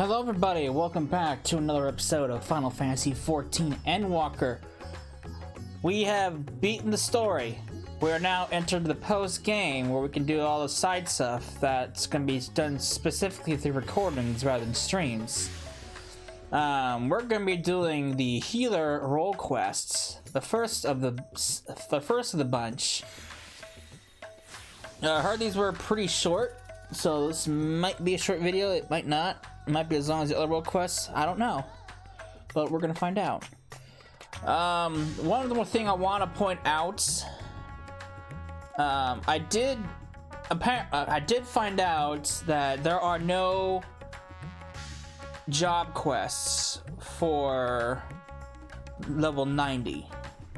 Hello everybody, welcome back to another episode of Final Fantasy XIV Endwalker. We have beaten the story. We are now entered the post-game where we can do all the side stuff that's going to be done specifically through recordings rather than streams. We're going to be doing the healer role quests, the first of the bunch. I heard these were pretty short, so this might be a short video, it might not. It might be as long as the other role quests, I don't know. But we're gonna find out. One more thing I want to point out. I did find out that there are no job quests for level 90.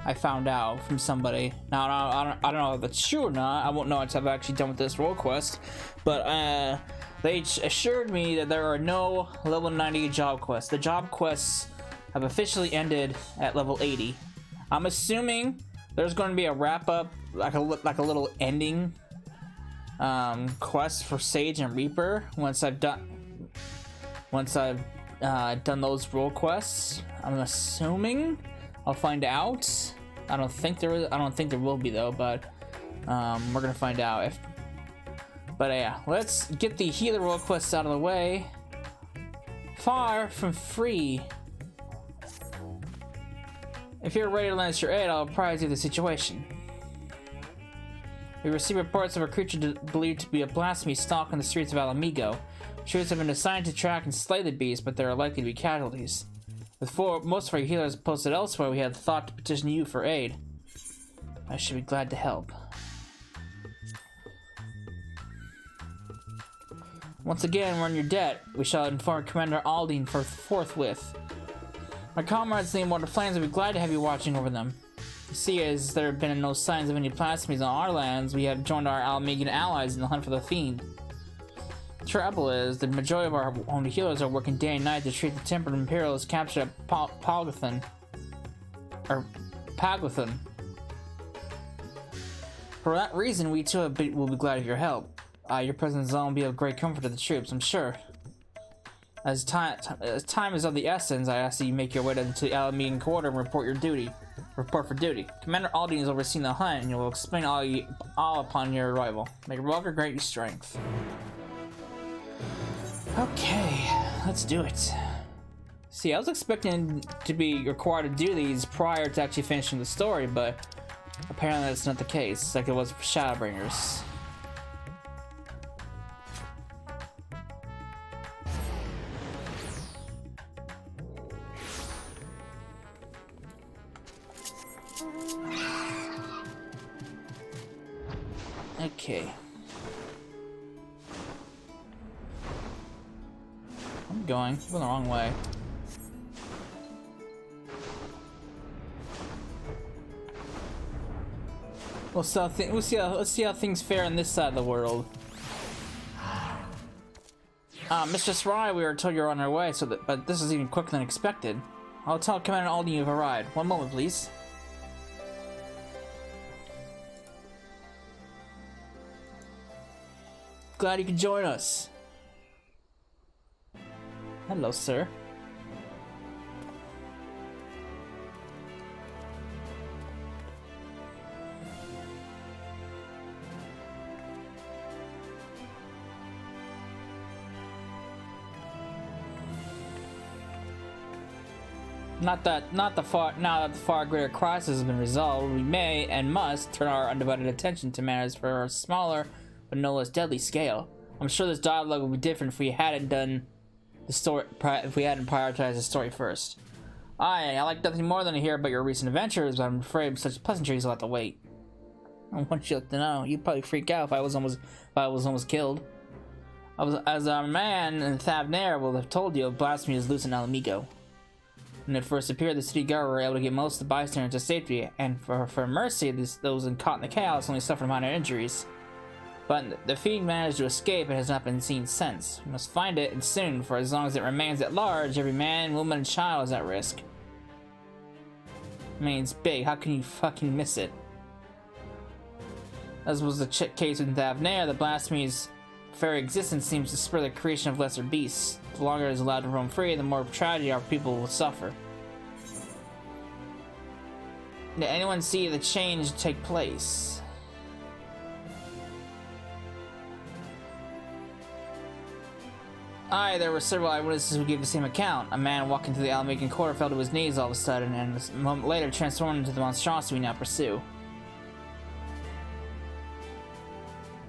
I found out from somebody. Now I don't know if that's true or not. I won't know until I've actually done with this role quest. But they assured me that there are no level 90 job quests. The job quests have officially ended at level 80. I'm assuming there's going to be a wrap up, like a little ending quest for Sage and Reaper once I've done those role quests. I'm assuming. I'll find out. I don't think there will be though, but we're gonna find out. But yeah, let's get the healer role quests out of the way. Far from free. If you're ready to lend us your aid, I'll apprise you of the situation. We receive reports of a creature believed to be a blasphemy stalking the streets of Ala Mhigo. Troops have been assigned to track and slay the beast, but there are likely to be casualties. With most of our healers posted elsewhere, we had thought to petition you for aid. I should be glad to help. Once again, we're in your debt. We shall inform Commander Aldine forthwith. My comrades in the Immortal Flames will be glad to have you watching over them. You see, as there have been no signs of any blasphemies on our lands, we have joined our Ala Mhigan allies in the hunt for the fiend. The trouble is, the majority of our own healers are working day and night to treat the tempered Imperials captured at Pagothan. For that reason, we too will be glad of your help. Your presence alone will be of great comfort to the troops, I'm sure. As time is of the essence, I ask that you make your way to the Ala Mhigan quarter and report for duty. Commander Aldine is overseeing the hunt, and will explain all upon your arrival. May your Walker grant you strength. Okay, let's do it. See, I was expecting to be required to do these prior to actually finishing the story, but apparently that's not the case, like it was for Shadowbringers. Okay. I'm going the wrong way. Let's see how things fare on this side of the world. Mistress Rai, we were told you're on our way, but this is even quicker than expected. I'll tell Commander Aldine you've arrived. One moment, please. Glad you could join us. Hello, sir. Now that the far greater crisis has been resolved, we may and must turn our undivided attention to matters for a smaller but no less deadly scale. I'm sure this dialogue would be different if we hadn't done the story, if we hadn't prioritized the story first. I like nothing more than to hear about your recent adventures, but I'm afraid such pleasantries will have to wait. I want you to know, you'd probably freak out if I was almost killed. As our man in Thavnair will have told you, blasphemy is loose in Ala Mhigo. When it first appeared, the city guard were able to get most of the bystanders to safety, and for mercy, those caught in the chaos only suffered minor injuries. But the fiend managed to escape and has not been seen since. We must find it, and soon, for as long as it remains at large, every man, woman, and child is at risk. I mean, it's big, how can you fucking miss it? As was the case with Thavnair, the blasphemies very existence seems to spur the creation of lesser beasts. The longer it is allowed to roam free, the more tragedy our people will suffer. Did anyone see the change take place? Aye, there were several eyewitnesses who gave the same account. A man walking through the Ala Mhigo quarter fell to his knees all of a sudden, and a moment later transformed into the monstrosity we now pursue.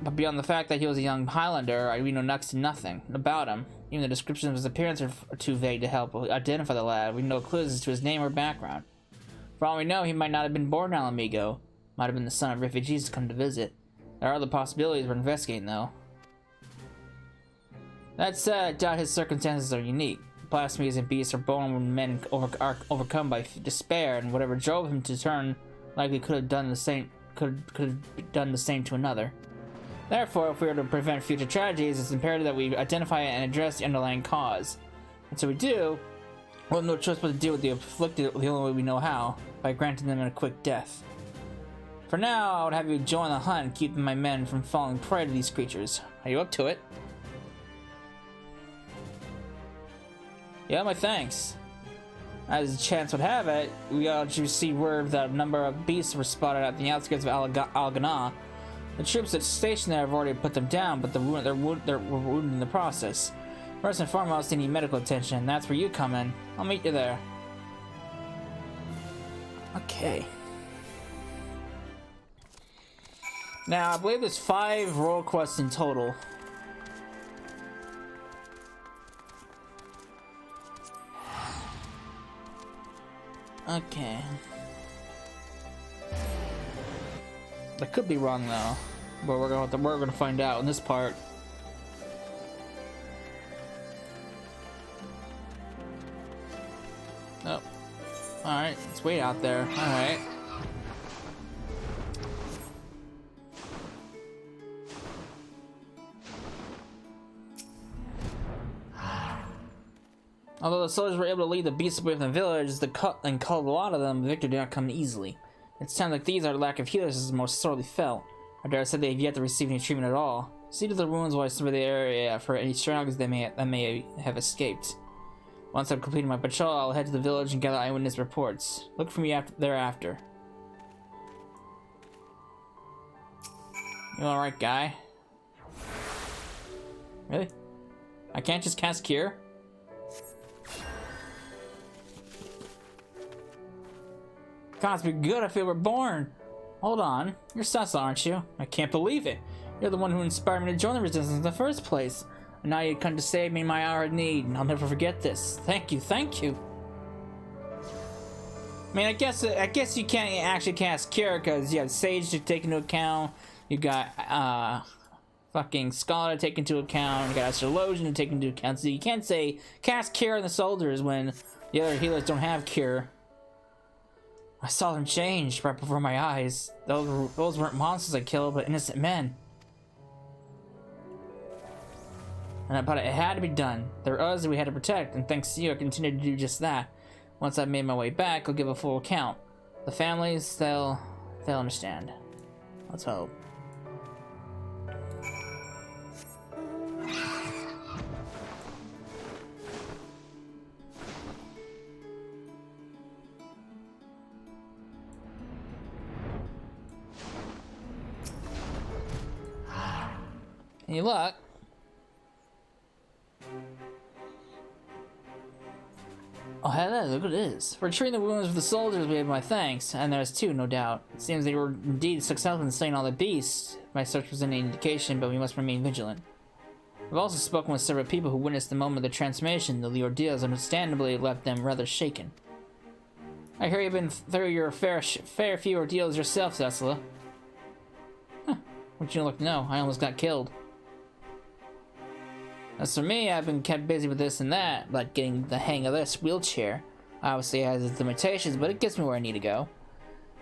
But beyond the fact that he was a young Highlander, we know next to nothing about him. Even the descriptions of his appearance are too vague to help identify the lad. We have no clues as to his name or background. For all we know, he might not have been born in Ala Mhigo. Might have been the son of refugees to come to visit. There are other possibilities we're investigating, though. That said, I doubt his circumstances are unique. Blasphemies and beasts are born when men are overcome by despair, and whatever drove him to turn likely could have done the same to another. Therefore, if we are to prevent future tragedies, it's imperative that we identify and address the underlying cause. And so we do, we'll have no choice but to deal with the afflicted the only way we know how, by granting them a quick death. For now, I would have you join the hunt, keeping my men from falling prey to these creatures. Are you up to it? Yeah, my thanks. As chance would have it, we all received word that a number of beasts were spotted at the outskirts of Al-Ghana. The troops that stationed there have already put them down, but they're wounded in the process. First and foremost, they need medical attention, and that's where you come in. I'll meet you there. Okay. Now, I believe there's 5 role quests in total. Okay. I could be wrong though, but we're gonna find out in this part. Oh, all right. Let's wait out there. All right. Although the soldiers were able to lead the beasts away from the village and culled a lot of them, the victory did not come easily. It sounds like these are the lack of healers is most sorely felt. I dare say they have yet to receive any treatment at all. See to the wounds while I survey the area for any struggles that may have escaped. Once I've completed my patrol, I'll head to the village and gather eyewitness reports. Look for me thereafter. You alright, guy? Really? I can't just cast Cure? God, it's been good. I feel reborn. Hold on. You're sus, aren't you? I can't believe it. You're the one who inspired me to join the resistance in the first place. And now you've come to save me in my hour of need. I'll never forget this. Thank you, thank you. I mean, I guess you can't actually cast Cure because you have Sage to take into account. You got fucking Scholar to take into account. You got Astrologian to take into account. So you can't say cast Cure on the soldiers when the other healers don't have Cure. I saw them change right before my eyes. Those weren't monsters I killed, but innocent men. But it had to be done. There were others that we had to protect, and thanks to you, I continue to do just that. Once I've made my way back, I'll give a full account. The families, they'll understand. Let's hope. Any luck? Oh, hello, look at this. For treating the wounds of the soldiers, we have my thanks, and there's 2, no doubt. It seems they were indeed successful in slaying all the beasts. My search was any indication, but we must remain vigilant. I've also spoken with several people who witnessed the moment of the transformation, though the ordeals understandably left them rather shaken. I hear you've been through your fair few ordeals yourself, Ursula. Huh, what'd you look to know? I almost got killed. As for me, I've been kept busy with this and that, like getting the hang of this wheelchair. Obviously it has its limitations, but it gets me where I need to go.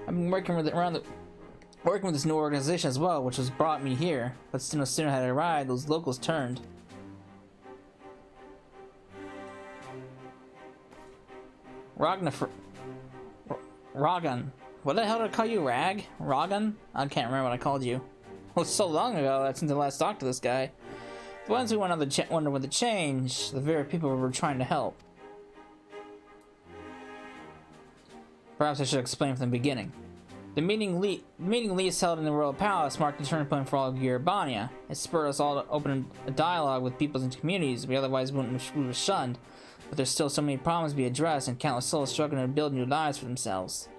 I've been working with this new organization as well, which has brought me here. But no sooner had I arrived, those locals turned. Ragan. What the hell did I call you, Rag? Ragan? I can't remember what I called you. It was so long ago that since I last talked to this guy. The ones who went on the wonder with the change, the very people we were trying to help. Perhaps I should explain from the beginning. The meeting Lease held in the Royal Palace marked the turning point for all of Yerbania. It spurred us all to open a dialogue with peoples and communities we otherwise wouldn't have shunned, but there's still so many problems to be addressed and countless souls struggling to build new lives for themselves.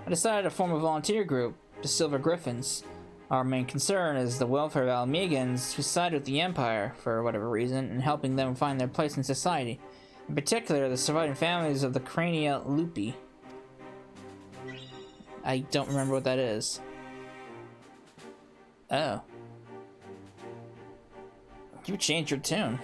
I decided to form a volunteer group, the Silver Griffins. Our main concern is the welfare of Ala Mhigans who side with the Empire, for whatever reason, and helping them find their place in society. In particular, the surviving families of the Crania Lupi. I don't remember what that is. Oh. You changed your tune.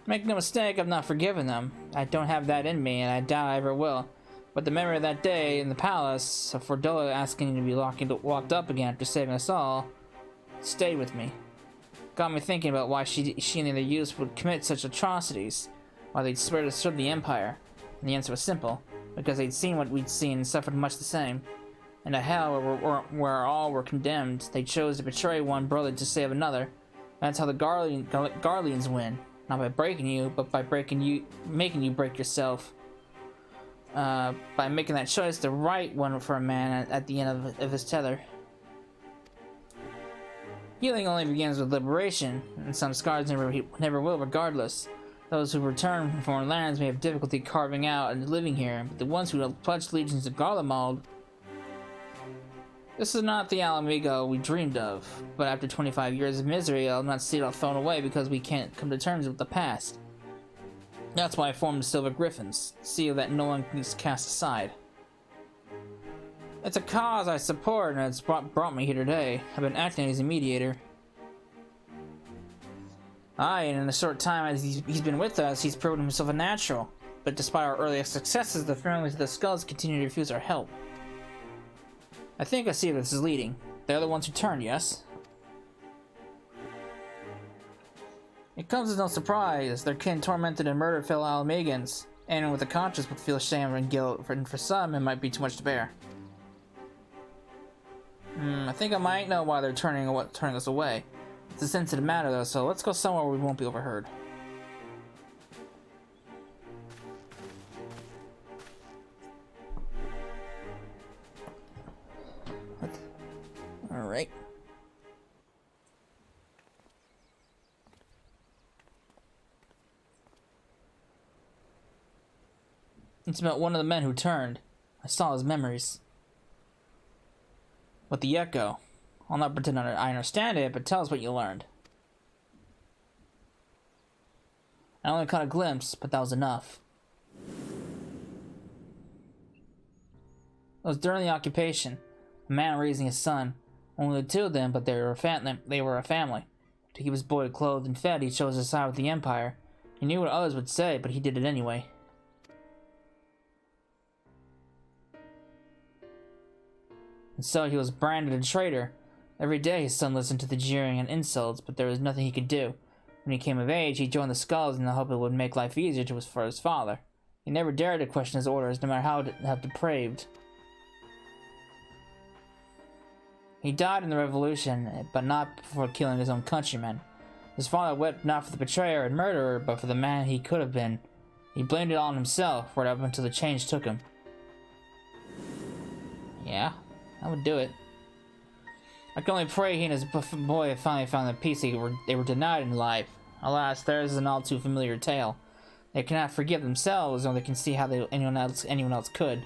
Make no mistake, I've not forgiven them. I don't have that in me, and I doubt I ever will. But the memory of that day in the palace, of Fordola asking to be locked up again after saving us all, stayed with me. Got me thinking about why she and the youths would commit such atrocities, why they'd swear to serve the Empire. And the answer was simple, because they'd seen what we'd seen and suffered much the same. In a hell where all were condemned, they chose to betray one brother to save another. That's how the Garleans win. Not by breaking you, but by making you break yourself. By making that choice the right one for a man at the end of his tether. Healing only begins with liberation, and some scars never will regardless. Those who return from foreign lands may have difficulty carving out and living here, but the ones who have pledged allegiance to Garlemald... This is not the Ala Mhigo we dreamed of, but after 25 years of misery, I'll not see it all thrown away because we can't come to terms with the past. That's why I formed the Silver Griffins, to see that no one can be cast aside. It's a cause I support, and it's brought me here today. I've been acting as a mediator. Aye, and in the short time as he's been with us, he's proven himself a natural. But despite our earlier successes, the families of the Skulls continue to refuse our help. I think I see where this is leading. They're the ones who turned, yes? It comes as no surprise. Their kin tormented and murdered fellow Ala Mhigans. Anyone with a conscience would feel shame and guilt, and for some, it might be too much to bear. I think I might know why they're turning us away. It's a sensitive matter, though, so let's go somewhere where we won't be overheard. Alright. It's about one of the men who turned. I saw his memories. With the echo. I'll not pretend I understand it, but tell us what you learned. I only caught a glimpse, but that was enough. It was during the occupation. A man raising his son. Only the two of them, but they were a family. To keep his boy clothed and fed, he chose to side with the Empire. He knew what others would say, but he did it anyway. And so he was branded a traitor. Every day his son listened to the jeering and insults, but there was nothing he could do. When he came of age, he joined the Skulls in the hope it would make life easier for his father. He never dared to question his orders, no matter how depraved. He died in the revolution, but not before killing his own countrymen. His father wept not for the betrayer and murderer, but for the man he could have been. He blamed it all on himself, right up until the change took him. Yeah, that would do it. I can only pray he and his boy have finally found the peace they were denied in life. Alas, theirs is an all too familiar tale. They cannot forgive themselves, nor they can see how anyone else could.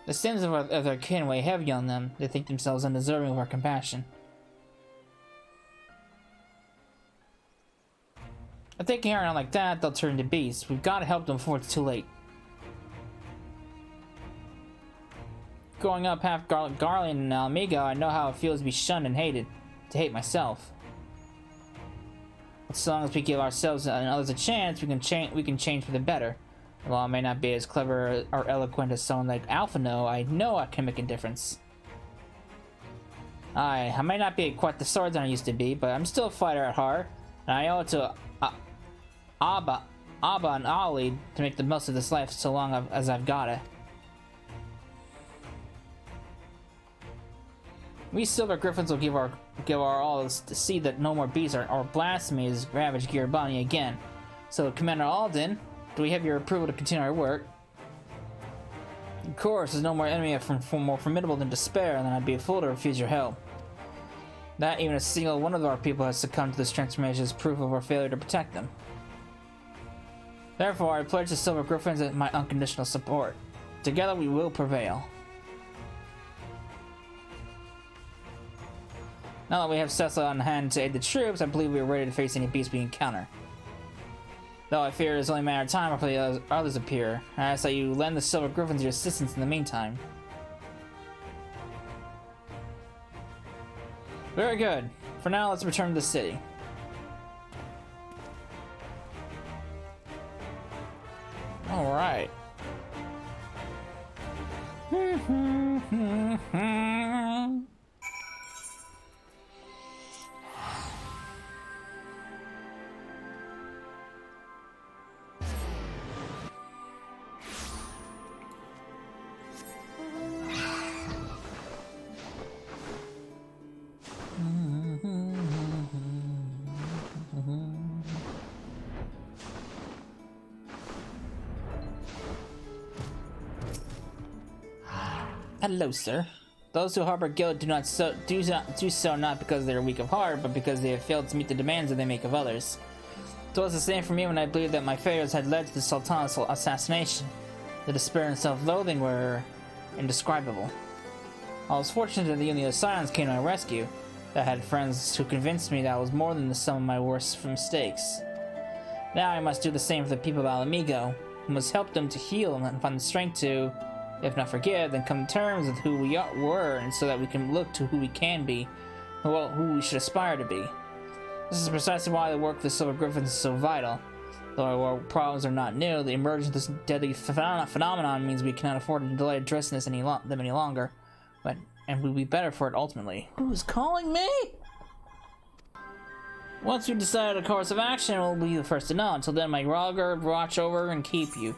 The sins of their kin weigh heavy on them. They think themselves undeserving of our compassion. If they carry on like that, they'll turn into beasts. We've got to help them before it's too late. Growing up half Garlean and Ala Mhigo, I know how it feels to be shunned and hated. To hate myself. But so long as we give ourselves and others a chance, we can change for the better. While I may not be as clever or eloquent as someone like Alphino, I know I can make a difference. I may not be quite the swordsman I used to be, but I'm still a fighter at heart, and I owe it to Abba and Ali to make the most of this life so long as I've got it. We Silver Griffins will give our all to see that no more beasts or blasphemies ravage Girabani again. So, Commander Alden, do we have your approval to continue our work? Of course, there's no more enemy more formidable than despair, and then I'd be a fool to refuse your help. That even a single one of our people has succumbed to this transformation is proof of our failure to protect them. Therefore, I pledge the Silver Griffins my unconditional support. Together we will prevail. Now that we have Cecil on hand to aid the troops, I believe we are ready to face any beast we encounter. Though I fear it's only a matter of time before the others appear. I ask that you lend the Silver Griffins your assistance in the meantime. Very good. For now, let's return to the city. Alright. Hello, sir. Those who harbor guilt do so not because they are weak of heart, but because they have failed to meet the demands that they make of others. It was the same for me when I believed that my failures had led to the Sultan's assassination. The despair and self-loathing were indescribable. I was fortunate that the Union of Silence came to my rescue. I had friends who convinced me that I was more than the sum of my worst mistakes. Now I must do the same for the people of Ala Mhigo. I must help them to heal and find the strength to, if not forgive, then come to terms with who we were, and so that we can look to who we can be, well, who we should aspire to be. This is precisely why the work of the Silver Griffins is so vital. Though our problems are not new, the emergence of this deadly phenomenon means we cannot afford to delay addressing them any longer. And we'll be better for it ultimately. Who's calling me? Once we decide a course of action, we'll be the first to know. Until then, my Rogger, watch over and keep you.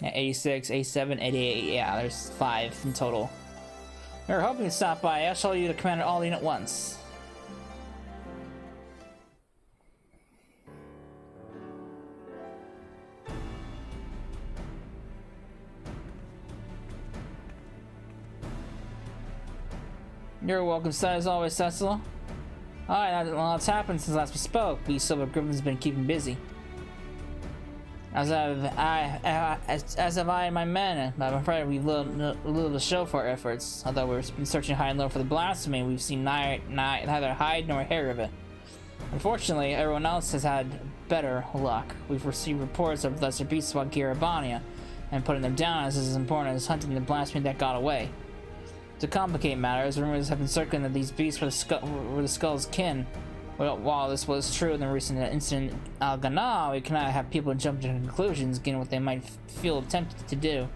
Yeah, 86, 87, 88, yeah, there's 5 in total. We were hoping to stop by. I'll show you the Commander Alden at once. You're welcome, sir, as always, Cecil. Alright, a lot's happened since last we spoke. We Silver Griffins have been keeping busy. As have I and my men, but I'm afraid we've little to show for our efforts. Although we've been searching high and low for the blasphemy, we've seen neither hide nor hair of it. Unfortunately, everyone else has had better luck. We've received reports of lesser beasts about Girabania, and putting them down is as important as hunting the blasphemy that got away. To complicate matters, rumors have been circulating that these beasts were the skull's kin. Well, while this was true in the recent incident in Al-Ghana, we cannot have people jump to conclusions given what they might feel tempted to do.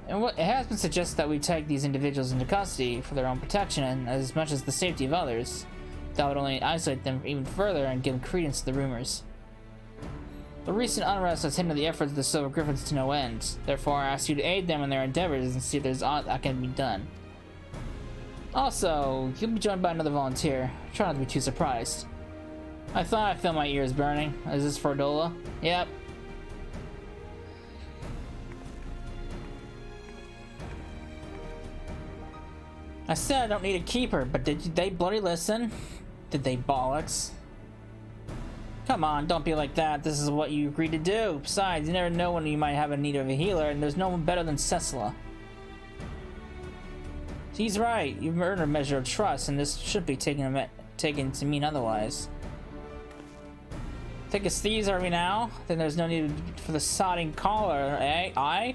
And it has been suggested that we take these individuals into custody for their own protection and as much as the safety of others. That would only isolate them even further and give credence to the rumors. The recent unrest has hindered the efforts of the Silver Griffins to no end. Therefore, I ask you to aid them in their endeavors and see if there's aught that can be done. Also, you'll be joined by another volunteer. Try not to be too surprised. I thought I felt my ears burning. Is this Fordola? Yep. I said I don't need a keeper, but did they bloody listen? Did they bollocks? Come on, don't be like that. This is what you agreed to do. Besides, you never know when you might have a need of a healer, and there's no one better than Cecila. He's right. You've earned a measure of trust, and this should be taken to mean otherwise. Think as thieves are we now? Then there's no need for the sodding collar, eh?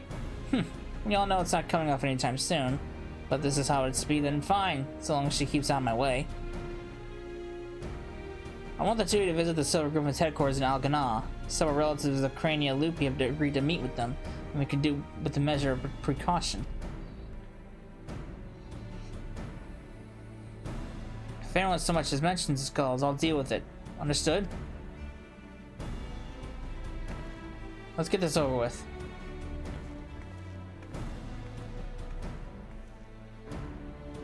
We all know it's not coming off anytime soon. But this is how it's be, then fine, so long as she keeps out of my way. I want the two to visit the Silver Griffin's headquarters in Al-Ghana. Several relatives of Crania Lupi have agreed to meet with them, and we can do with a measure of precaution. If anyone so much as mentions the skulls, I'll deal with it. Understood? Let's get this over with.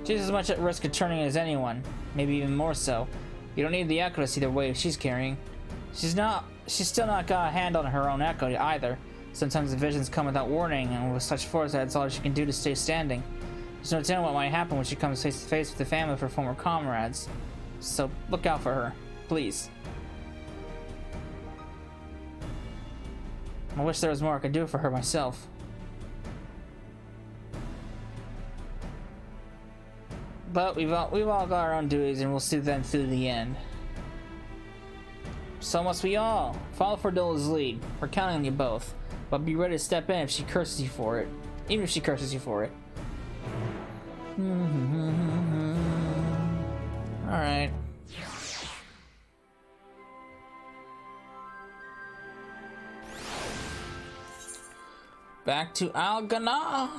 She's as much at risk of turning as anyone, maybe even more so. You don't need the echo to see the wave she's carrying. She's still not got a hand on her own echo either. Sometimes the visions come without warning, and with such force that's all she can do to stay standing. There's no telling what might happen when she comes face to face with the family of her former comrades. So look out for her, please. I wish there was more I could do for her myself. But we've all got our own duties, and we'll see them through the end. So must we all. Follow Fordola's lead. We're counting on you both. But be ready to step in if she curses you for it. Even if she curses you for it. Alright. Back to Al-Ghana.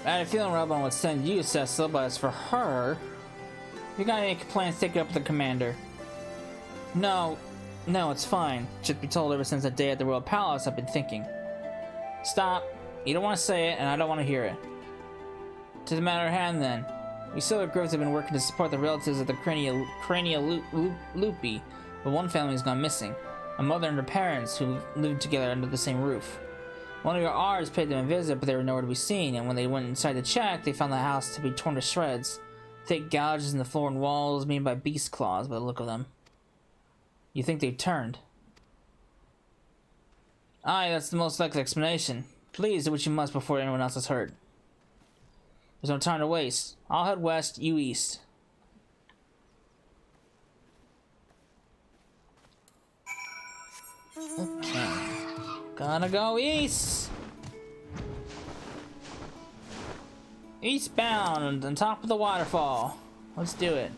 I had a feeling Robin would send you, Cecil, but as for her... You got any complaints, take it up with the commander. No, it's fine. Should be told ever since that day at the Royal Palace, I've been thinking. Stop. You don't want to say it, and I don't want to hear it. To the matter at hand, then. We Silver Groves have been working to support the relatives of the Crania-Lupi, but one family has gone missing. A mother and her parents, who lived together under the same roof. One of your R's paid them a visit, but they were nowhere to be seen, and when they went inside to check, they found the house to be torn to shreds. Thick gouges in the floor and walls made by beast claws by the look of them. You think they've turned? Aye, that's the most likely explanation. Please do what you must before anyone else is hurt. There's no time to waste. I'll head west, you east. Okay. Gonna go east! Eastbound, on top of the waterfall. Let's do it.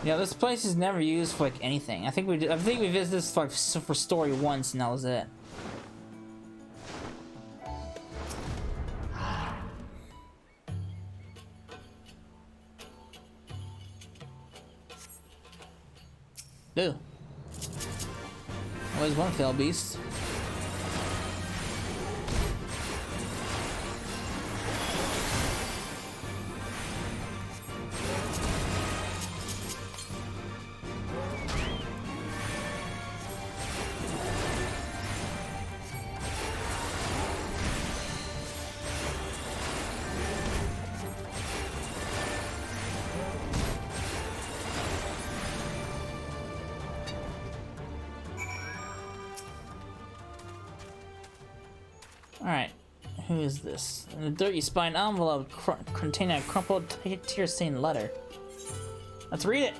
Yeah, this place is never used for like anything. I think we visited this like for story once, and that was it. Ew. Always one fell beast. Alright, who is this? In the dirt you spy an envelope containing a crumpled, tear-stained letter. Let's read it!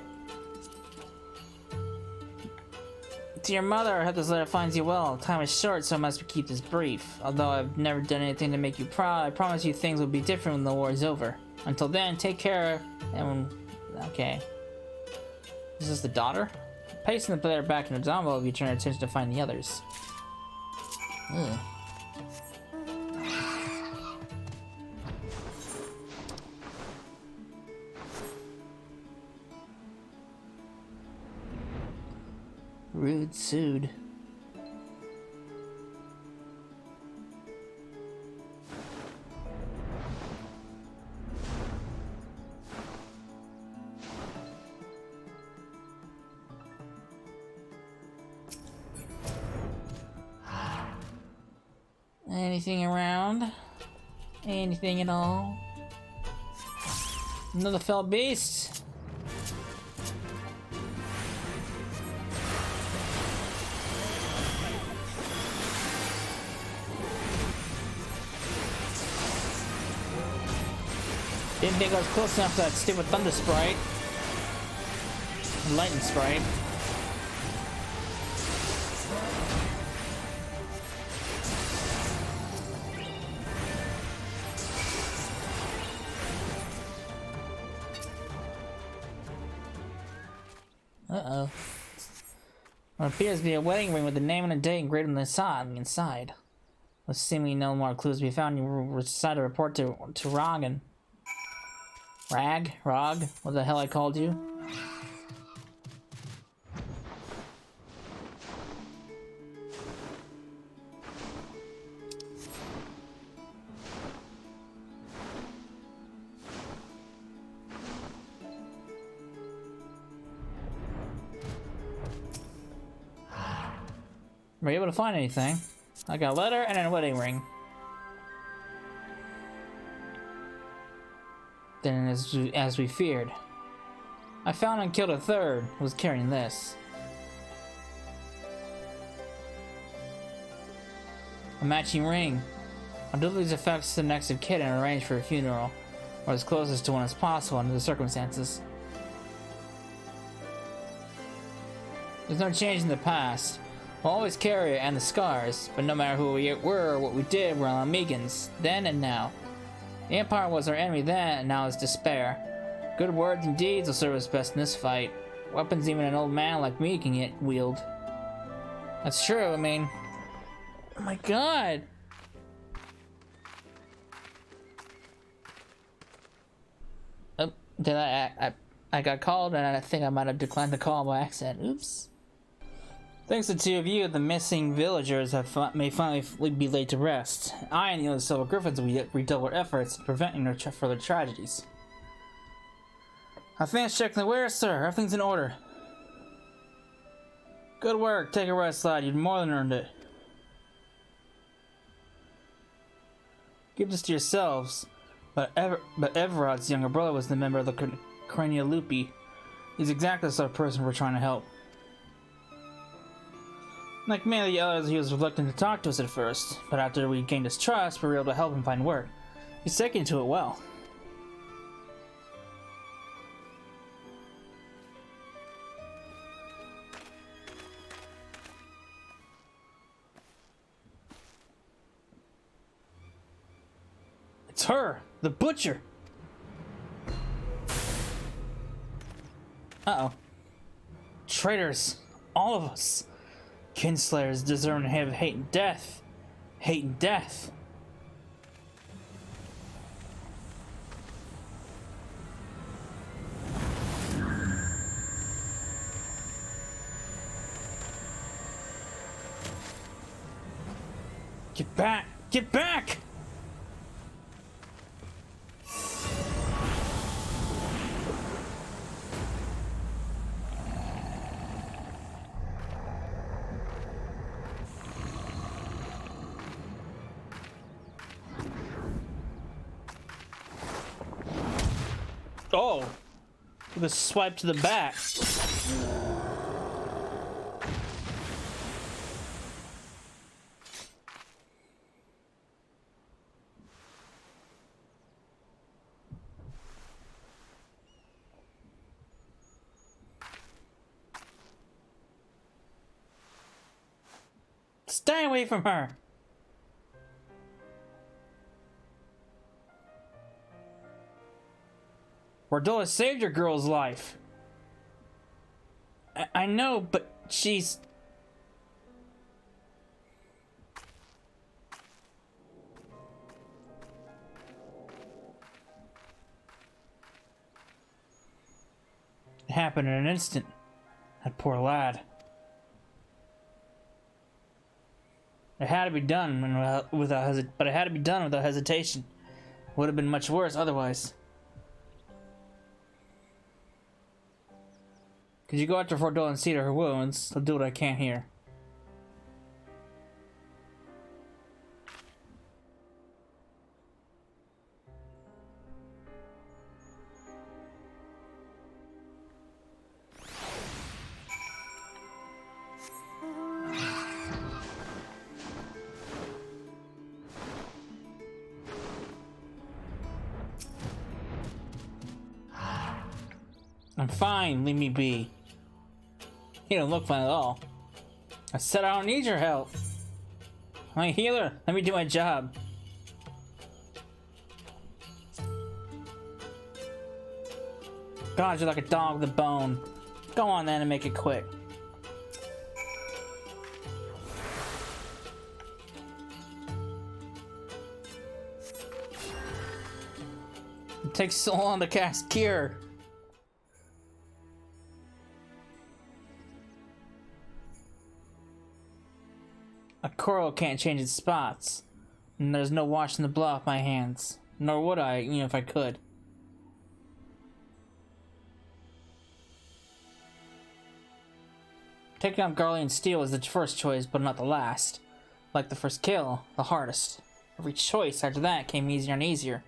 To your mother, I hope this letter finds you well. Time is short, so I must keep this brief. Although I've never done anything to make you proud, I promise you things will be different when the war is over. Until then, take care, and when... Okay. Is this the daughter? Pasting the letter back in the envelope, you turn your attention to find the others. Ugh. Rude sued. Anything around? Anything at all? Another fell beast? Didn't think I was close enough to that stupid thunder sprite. Lightning sprite. Uh-oh. What appears to be a wedding ring with the name and a date engraved on the inside. With seemingly no more clues to be found, you decided to report to Rog. What the hell I called you? Were you able to find anything? I got a letter and a wedding ring. Then, as we feared, I found and killed a third who was carrying this. A matching ring. I'll deliver these effects to the next of kin and arrange for a funeral, or as closest to one as possible under the circumstances. There's no change in the past. We'll always carry it and the scars, but no matter who we were or what we did, we're Ala Mhigans, then and now. The Empire was our enemy then, and now is despair. Good words and deeds will serve us best in this fight. Weapons even an old man like me can wield. That's true, I mean... Oh my god! Oh, did I got called, and I think I might have declined the call by accident. Oops. Thanks to two of you, the missing villagers may finally be laid to rest. I and the other Silver Griffins will redouble our efforts in preventing further tragedies. I finished checking the wares, sir. Everything's in order. Good work. Take a rest, lad. You've more than earned it. Keep this to yourselves. But Everard's younger brother was the member of the Crania Lupi. He's exactly the sort of person we're trying to help. Like many of the others, he was reluctant to talk to us at first, but after we gained his trust, we were able to help him find work. He's taken to it well. It's her! The butcher! Uh-oh. Traitors! All of us! Kinslayers deserve to have hate and death. Hate and death. Get back! Get back! Oh, with a swipe to the back. Stay away from her. Wardola saved your girl's life. I know, but she's... It happened in an instant. That poor lad. It had to be done but it had to be done without hesitation. It would have been much worse otherwise. Could you go after Wardola and see to her wounds? I'll do what I can here. I'm fine, leave me be. You don't look fine at all. I said I don't need your help. I'm a healer. Let me do my job. God, you're like a dog with a bone. Go on then and make it quick. It takes so long to cast Cure. A coral can't change its spots, and there's no washing the blood off my hands. Nor would I, even if I could. Taking out Garlean Steel was the first choice, but not the last. Like the first kill, the hardest. Every choice after that came easier and easier,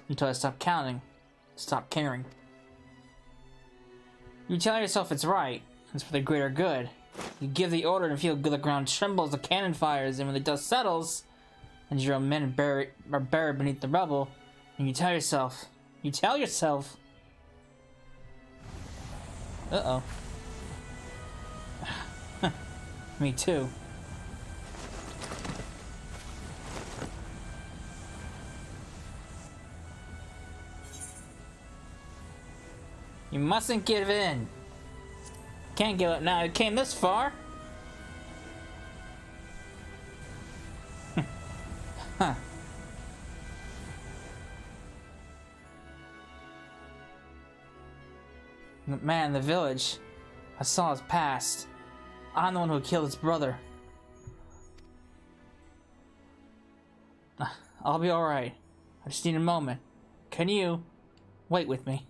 until I stopped counting, stopped caring. You tell yourself it's right, it's for the greater good. You give the order and feel the ground trembles, the cannon fires, and when the dust settles, and your own men are buried beneath the rubble, and you tell yourself, uh-oh. Me too. You mustn't give in. Can't give up now. It came this far. Huh. The man in the village. I saw his past. I'm the one who killed his brother. I'll be alright. I just need a moment. Can you wait with me?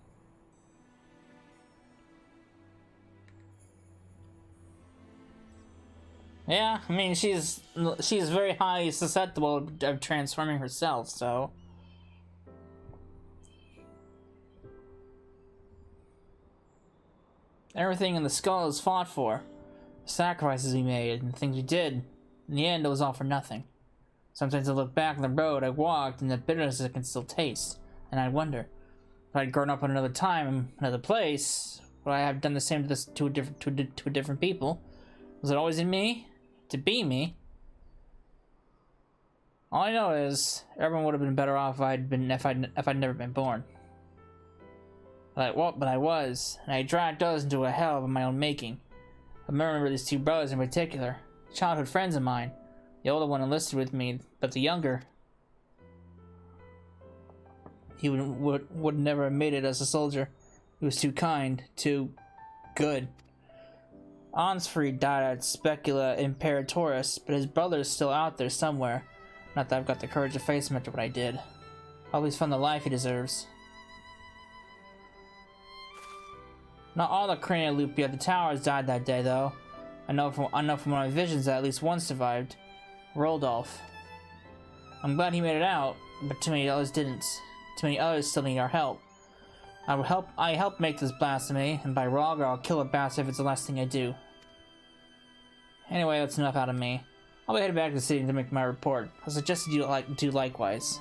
Yeah, I mean, she's very highly susceptible of transforming herself, so... Everything in the skull is fought for. The sacrifices we made, and the things we did. In the end, it was all for nothing. Sometimes I look back on the road I walked, and the bitterness I can still taste, and I wonder, if I'd grown up in another time, another place, would I have done the same to a different people? Was it always in me? To be me? All I know is everyone would have been better off if I'd never been born. But I was, and I dragged others into a hell of my own making. I remember these two brothers in particular, childhood friends of mine. The older one enlisted with me, but the younger, he would never have made it as a soldier. He was too kind, too good. Onsfried died at Specula Imperatoris, but his brother is still out there somewhere. Not that I've got the courage to face him after what I did. Hope he's found the life he deserves. Not all the Craniolupi at the towers died that day, though. I know from my visions that at least one survived. Rodolph. I'm glad he made it out, but too many others didn't. Too many others still need our help. I helped make this blasphemy, and by Rogger I'll kill a bastard if it's the last thing I do. Anyway, that's enough out of me. I'll be headed back to the city to make my report. I suggest you do likewise.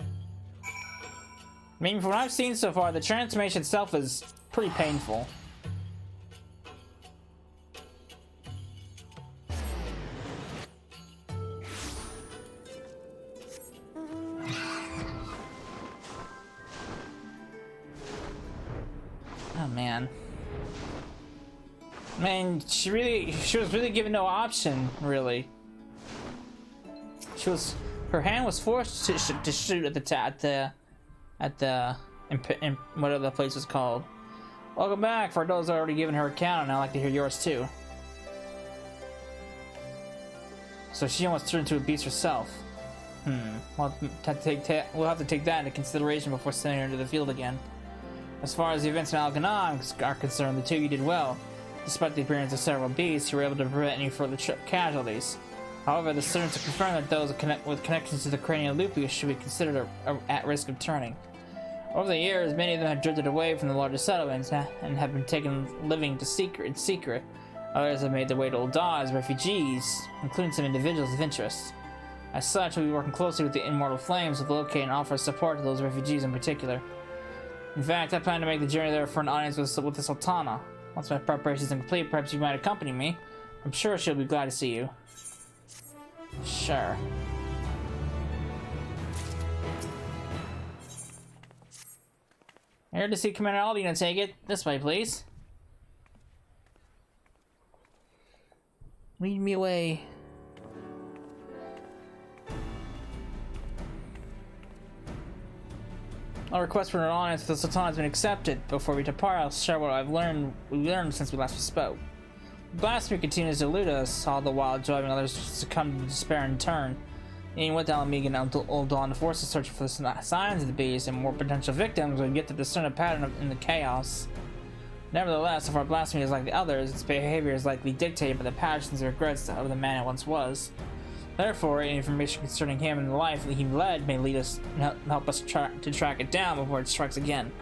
I mean, from what I've seen so far, the transformation itself is pretty painful. Oh man. Man, she was really given no option, really. Her hand was forced to shoot at whatever the place was called. Welcome back. For those already given her account, and I'd like to hear yours too. So she almost turned into a beast herself. We'll have to take that into consideration before sending her into the field again. As far as the events in Al-Ganan are concerned, the two of you did well. Despite the appearance of several beasts, you were able to prevent any further casualties. However, the students have confirmed that those with connections to the Craniolupi should be considered at risk of turning. Over the years, many of them have drifted away from the larger settlements and have been taken living in secret. Others have made their way to Ul'dah as refugees, including some individuals of interest. As such, we'll be working closely with the Immortal Flames to locate and offer support to those refugees in particular. In fact, I plan to make the journey there for an audience with the Sultana. Once my preparations are complete, perhaps you might accompany me. I'm sure she'll be glad to see you. Sure. Here to see Commander Aldina, take it. This way, please. Lead me away. Our request for an audience with the Sultana has been accepted. Before we depart, I'll share what we learned since we last spoke. Blasphemy continues to elude us, all the while driving others to succumb to despair in turn. Even with Ala Mhigo and Old Dawn, the forces searching for the signs of the beast and more potential victims will get to discern a pattern in the chaos. Nevertheless, if our blasphemy is like the others, its behavior is likely dictated by the passions and regrets of the man it once was. Therefore, any information concerning him and the life that he led may lead us help us to track it down before it strikes again.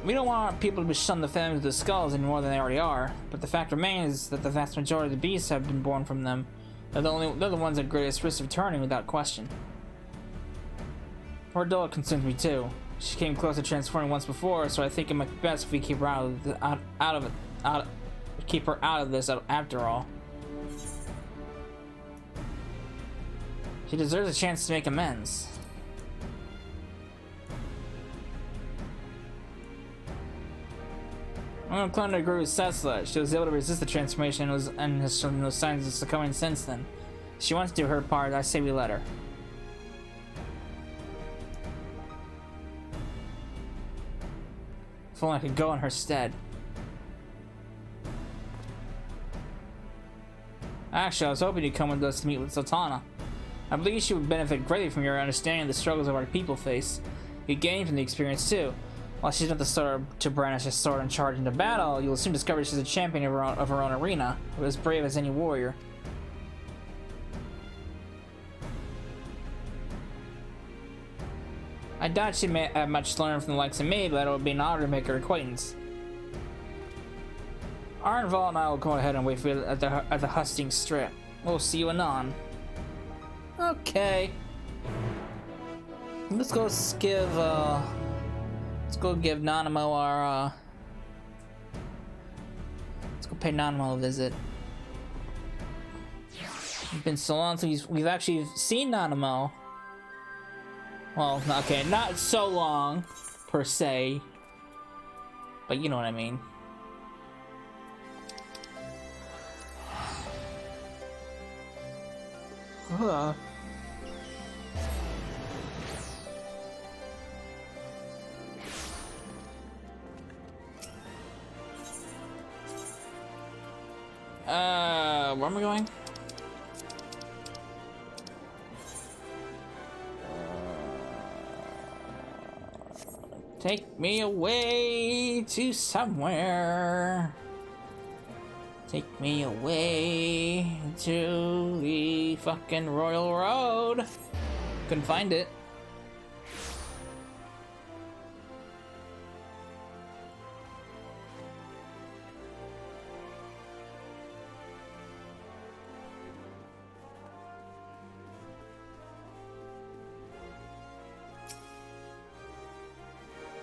We don't want people to shun the families of the skulls any more than they already are, but the fact remains that the vast majority of the beasts have been born from them. They're the ones at greatest risk of turning without question. Ordella concerns me too. She came close to transforming once before, so I think it might be best if we keep her out of this after all. She deserves a chance to make amends. I'm inclined to agree with Cecila. She was able to resist the transformation and has shown no signs of succumbing since then. If she wants to do her part, I say we let her. If only I could go in her stead. Actually, I was hoping you'd come with us to meet with Sultana. I believe she would benefit greatly from your understanding of the struggles of our people face. You'd gain from the experience too. While she's not the sort to brandish a sword and charge into battle, you'll soon discover she's a champion of her own arena, who is brave as any warrior. I doubt she may have much to learn from the likes of me, but it would be an honor to make her acquaintance. Arnval and I will go ahead and wait for you at the hustings strip. We'll see you anon. Okay. Let's go give Nanamo our let's go pay Nanamo a visit. It's been so long since we've actually seen Nanamo. Well, okay, not so long per se, but you know what I mean. Where am I going? Take me away to somewhere. Take me away to the fucking Royal Road. Couldn't find it.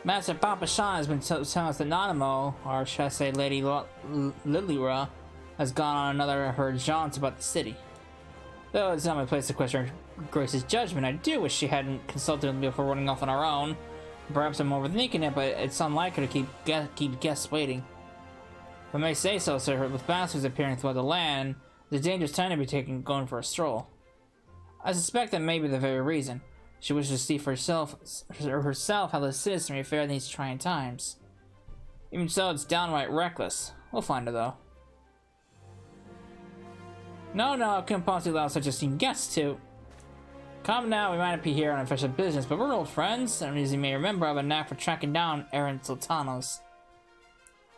Master Papa Shan has been telling us that Nanamo, or should I say Lady Lilira, has gone on another of her jaunts about the city. Though it's not my place to question Grace's judgment, I do wish she hadn't consulted me before running off on her own. Perhaps I'm overthinking it, but it's unlikely to keep guests waiting. If I may say so, sir, with bastards appearing throughout the land, it's a dangerous time to be going for a stroll. I suspect that may be the very reason. She wishes to see for herself how the citizenry fare in these trying times. Even so, it's downright reckless. We'll find her, though. No, I couldn't possibly allow such esteemed guests to. Come now, we might not be here on official business, but we're old friends, and as you may remember, I have a knack for tracking down errant sultanas.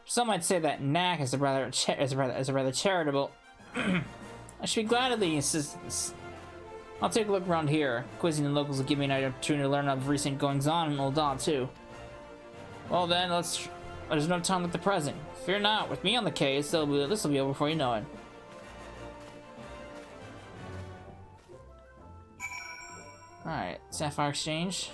Some might say that knack is rather charitable. I should be glad of the assistance. I'll take a look around here. Quizzing the locals will give me an opportunity to learn of recent goings-on in Old Dawn, too. Well then, there's no time like the present. Fear not, with me on the case, this will be over before you know it. Alright, Sapphire Exchange.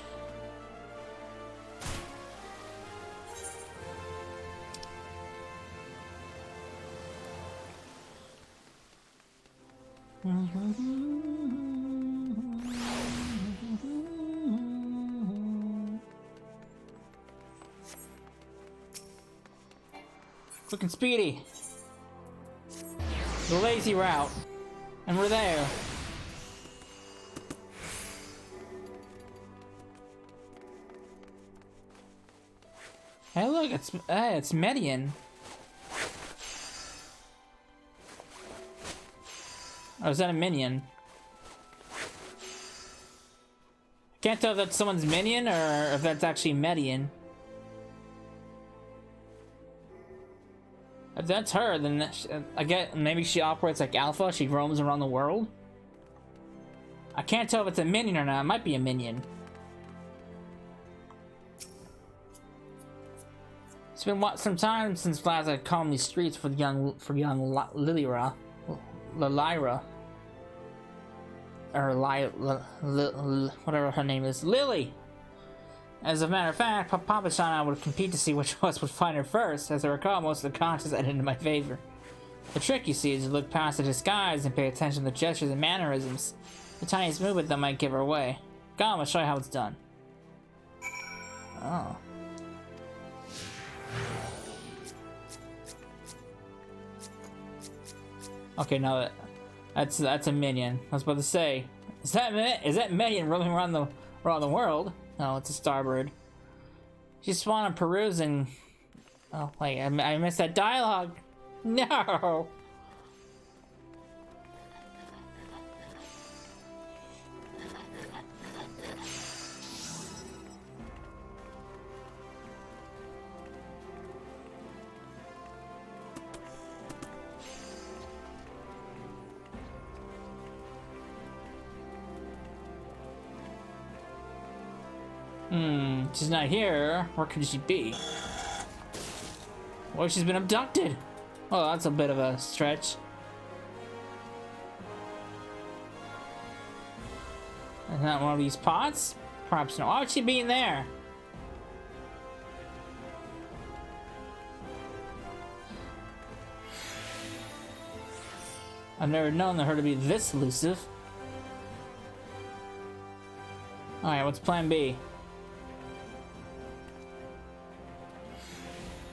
Quick and speedy. The lazy route. And we're there. Hey look, it's Median. Or is that a minion? I can't tell if that's someone's minion or if that's actually Median. If that's her, then I get maybe she operates like Alpha. She roams around the world. I can't tell if it's a minion or not. It might be a minion. It's been some time since Vlad had calmed these streets for young Lyra, or whatever her name is, Lily. As a matter of fact, Papa Sean and I would compete to see which of us would find her first. As I recall, most of the contests ended in my favor. The trick, you see, is to look past the disguise and pay attention to the gestures and mannerisms. The tiniest movement that might give her away. Come, I'll show you how it's done. Oh. Okay, no, that's a minion. I was about to say, is that minion roaming around the world? No, it's a starbird. She spawned on perusing. Oh wait, I missed that dialogue. No. She's not here. Where could she be? Well, she's been abducted. Oh, that's a bit of a stretch. Is that one of these pots? Perhaps no. Why would she be in there? I've never known her to be this elusive. Alright, what's plan B?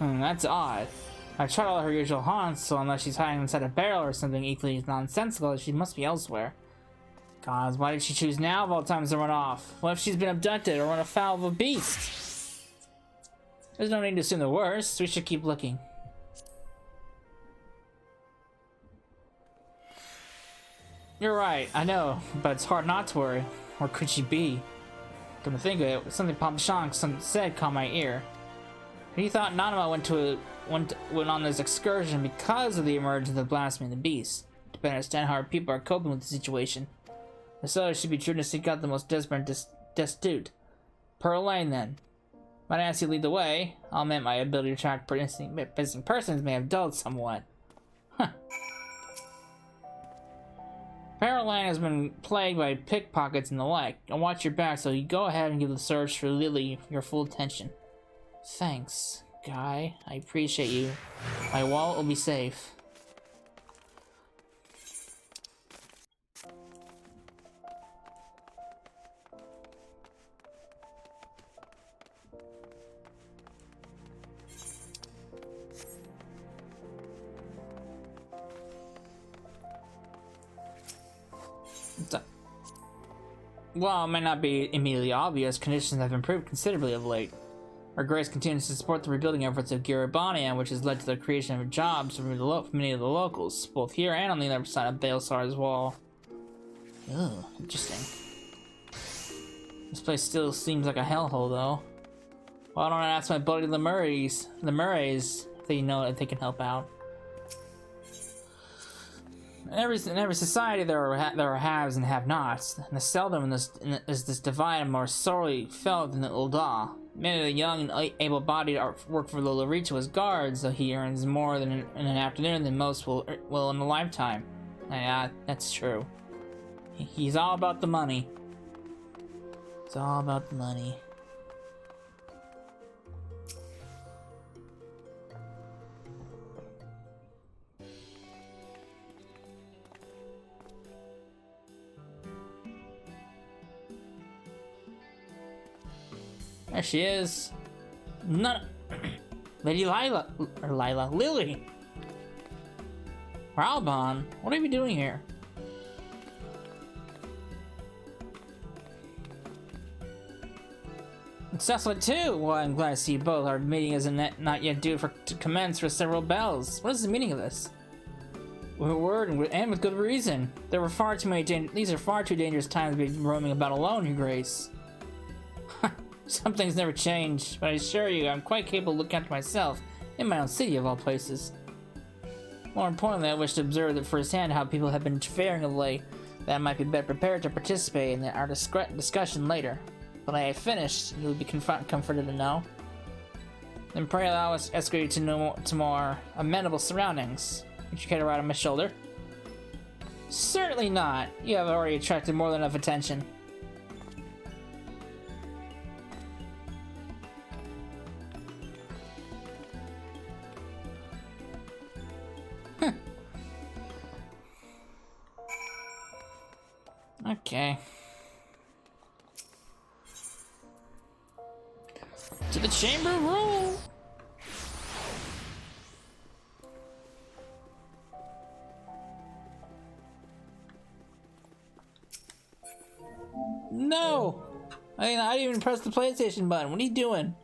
That's odd. I tried all her usual haunts, so unless she's hiding inside a barrel or something equally nonsensical, she must be elsewhere. God, why did she choose now of all times to run off? What if she's been abducted or run afoul of a beast? There's no need to assume the worst. We should keep looking. You're right, I know, but it's hard not to worry. Where could she be? Come to think of it, something Papa Shank said caught my ear. He thought Nanama went on this excursion because of the emergence of the Blasphemy and the Beast. To better understand how our people are coping with the situation. The sellers should be true to seek out the most desperate and destitute. Pearl Lane, then. Might I ask you to lead the way? I'll admit my ability to track missing persons may have dulled somewhat. Huh. Pearl Lane has been plagued by pickpockets and the like. I'll watch your back, so you go ahead and give the search for Lily your full attention. Thanks, Guy. I appreciate you. My wallet will be safe. While it may not be immediately obvious, conditions have improved considerably of late. Our Grace continues to support the rebuilding efforts of Garibania, which has led to the creation of jobs for many of the locals, both here and on the other side of Baelsar's wall. Ugh, interesting. This place still seems like a hellhole, though. Why don't I ask my buddy the Murrays if they know if they can help out? In every society, there are haves and have-nots, and the seldom is this divide more sorely felt than the Ul'dah. Many of the young and able-bodied work for the Lorito as guards, though he earns more in an afternoon than most will in a lifetime. Yeah, that's true. He's all about the money. It's all about the money. There she is. None. Lady Lily. Radz-at-Han, what are you doing here? It's Cecily too. Well, I'm glad to see you both. Our meeting is not yet due to commence for several bells. What is the meaning of this? With a word and with good reason. These are far too dangerous times to be roaming about alone, Your Grace. Some things never change, but I assure you, I'm quite capable of looking after myself in my own city of all places. More importantly, I wish to observe that firsthand how people have been faring of late, that I might be better prepared to participate in our discussion later. When I have finished, you will be comforted to know. Then pray allow us to escort you to more amenable surroundings. Would you care to ride on my shoulder? Certainly not. You have already attracted more than enough attention. Okay. To the Chamber of Rule! No! I didn't even press the PlayStation button. What are you doing?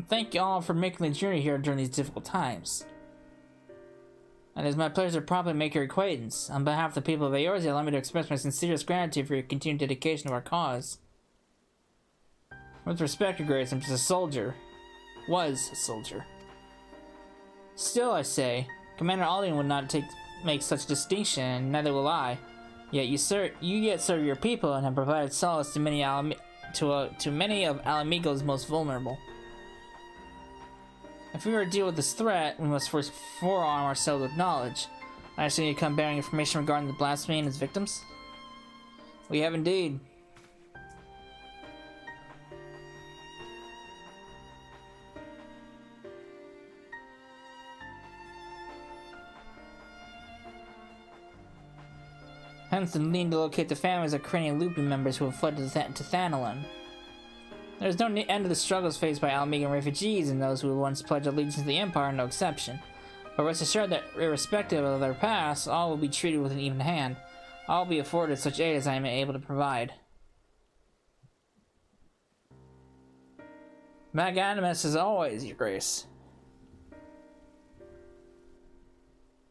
Thank you all for making the journey here during these difficult times. And it is my pleasure to promptly make your acquaintance. On behalf of the people of Eorzea, allow me to express my sincerest gratitude for your continued dedication to our cause. With respect, Your Grace, I'm just a soldier. Was a soldier. Still, I say, Commander Alden would not make such distinction, and neither will I. Yet you yet serve your people and have provided solace to many of Ala Mhigo's most vulnerable. If we were to deal with this threat, we must first forearm ourselves with knowledge. I understand you come bearing information regarding the Blasphemy and its victims? We have indeed. Hence the need to locate the families of Cranial Loopy members who have fled to Thanalon. There is no end to the struggles faced by Ala Mhigo refugees, and those who once pledged allegiance to the Empire are no exception. But rest assured that, irrespective of their past, all will be treated with an even hand. All will be afforded such aid as I am able to provide. Magnanimous as always, Your Grace.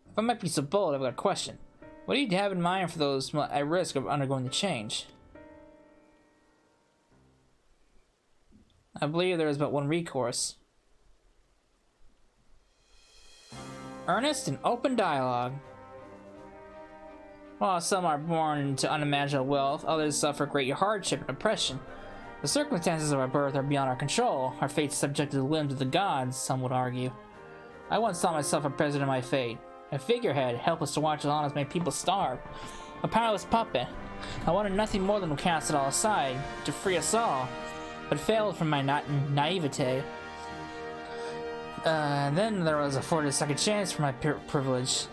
If I might be so bold, I've got a question. What do you have in mind for those at risk of undergoing the change? I believe there is but one recourse. Earnest and open dialogue. While some are born into unimaginable wealth, others suffer great hardship and oppression. The circumstances of our birth are beyond our control. Our fate is subject to the whims of the gods, some would argue. I once thought myself a president of my fate. A figurehead, helpless to watch on as my people starve. A powerless puppet. I wanted nothing more than to cast it all aside, to free us all. But failed from my naivete. Then there was afforded a second chance for my privilege.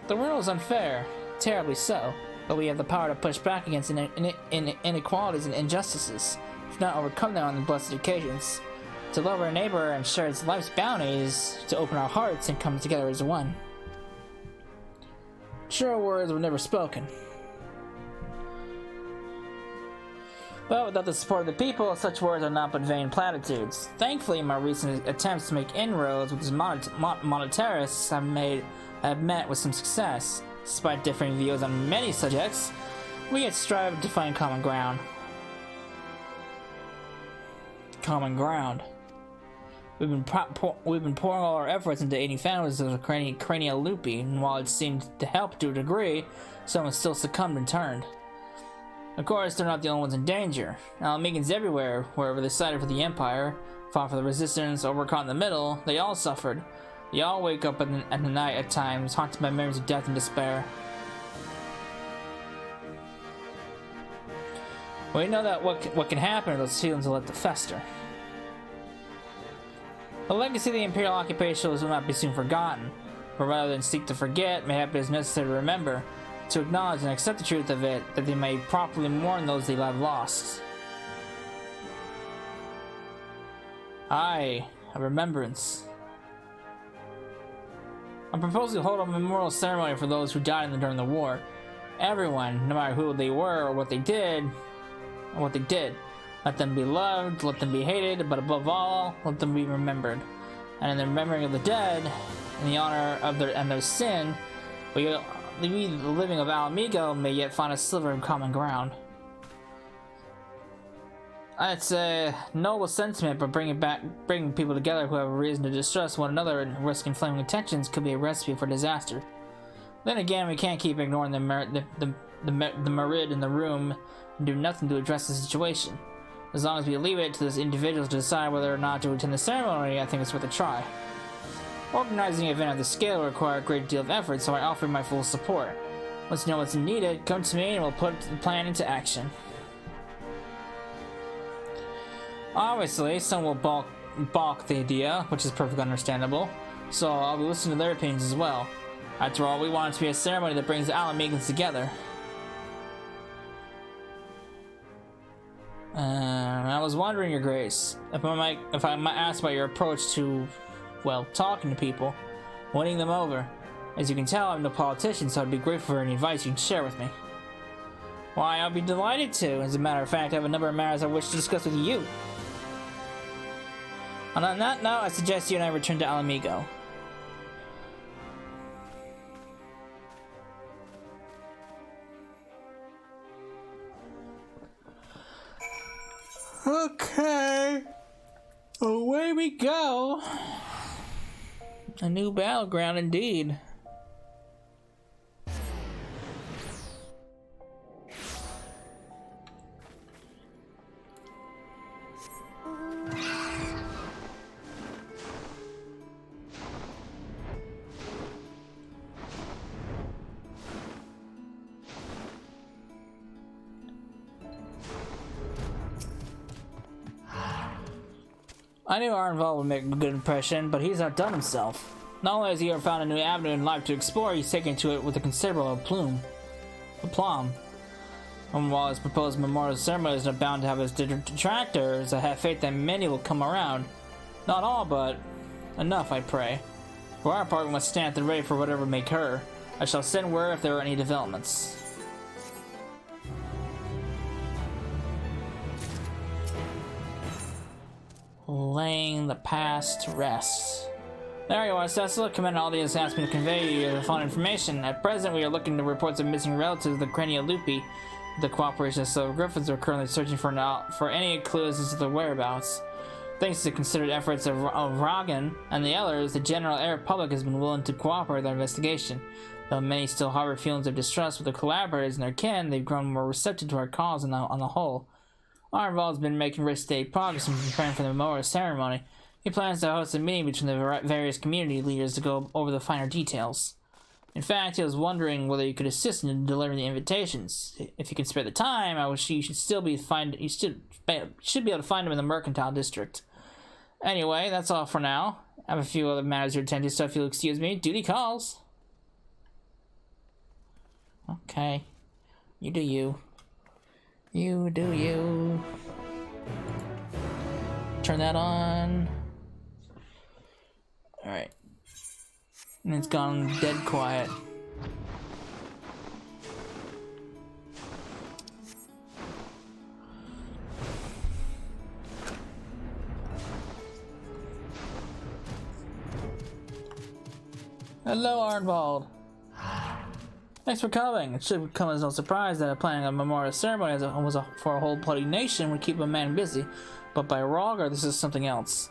The world is unfair, terribly so, but we have the power to push back against inequalities and injustices, if not overcome them on the blessed occasions. To love our neighbor and share its life's bounties, to open our hearts and come together as one. Truer words were never spoken. But without the support of the people, such words are not but vain platitudes. Thankfully, my recent attempts to make inroads with these monetarists have met with some success. Despite differing views on many subjects, we yet strive to find common ground. Common ground. We've been pouring all our efforts into aiding families of the cranial loopy, and while it seemed to help to a degree, some have still succumbed and turned. Of course, they're not the only ones in danger. Ala Mhigans everywhere, wherever they sided for the Empire, fought for the Resistance, or were caught in the middle, they all suffered. They all wake up at the night at times, haunted by memories of death and despair. We know that what can happen to those feelings will let them fester. The legacy of the Imperial occupation will not be soon forgotten, but rather than seek to forget, mayhap it is necessary to remember, to acknowledge and accept the truth of it, that they may properly mourn those they have lost. Aye, a remembrance. I'm proposing to hold a memorial ceremony for those who died during the war. Everyone, no matter who they were or what they did. Let them be loved, let them be hated, but above all, let them be remembered. And in the remembering of the dead, in the honor of their sin, we, the living of Ala Mhigo, may yet find a sliver of common ground. It's a noble sentiment, but bringing people together who have a reason to distrust one another and risk inflaming tensions could be a recipe for disaster. Then again, we can't keep ignoring the merid in the room and do nothing to address the situation. As long as we leave it to those individuals to decide whether or not to attend the ceremony, I think it's worth a try. Organizing an event of this scale will require a great deal of effort, so I offer my full support. Once you know what's needed, come to me and we'll put the plan into action. Obviously, some will balk the idea, which is perfectly understandable, so I'll be listening to their opinions as well. After all, we want it to be a ceremony that brings the Ala Mhigans together. I was wondering, Your Grace, if I might ask about your approach to, well, talking to people, winning them over. As you can tell, I'm no politician, so I'd be grateful for any advice you can share with me. Why, I'll be delighted to. As a matter of fact, I have a number of matters I wish to discuss with you. And on that note, I suggest you and I return to Ala Mhigo. Okay, away we go. A new battleground indeed. I knew Arnval would make a good impression, but he's outdone himself. Not only has he found a new avenue in life to explore, he's taken to it with a considerable aplomb. And while his proposed memorial ceremony is not bound to have its detractors, I have faith that many will come around. Not all, but enough, I pray. For our part, we must stand at the ready for whatever may occur. I shall send word if there are any developments. Laying the past to rest. There you are, Cecil. Command all the asked me to convey you the following information. At present, we are looking into reports of missing relatives of the Crania Lupi. The cooperation of Silver Griffins are currently searching for any clues as to their whereabouts. Thanks to the considered efforts of Ragan and the others, the general Arab public has been willing to cooperate with our investigation. Though many still harbor feelings of distrust with their collaborators and their kin, they've grown more receptive to our cause on the whole. Arnval has been making rich steady progress in preparing for the memorial ceremony. He plans to host a meeting between the various community leaders to go over the finer details. In fact, he was wondering whether you could assist in delivering the invitations. If you can spare the time, I wish you should still be you should be able to find him in the Mercantile District. Anyway, that's all for now. I have a few other matters to attend to, so if you'll excuse me, duty calls. Okay, you do you. You do you. Turn that on. Alright. And it's gone dead quiet. Hello, Arnwald. Thanks for coming. It should come as no surprise that planning a memorial ceremony for a whole bloody nation would keep a man busy, but by Roger, this is something else.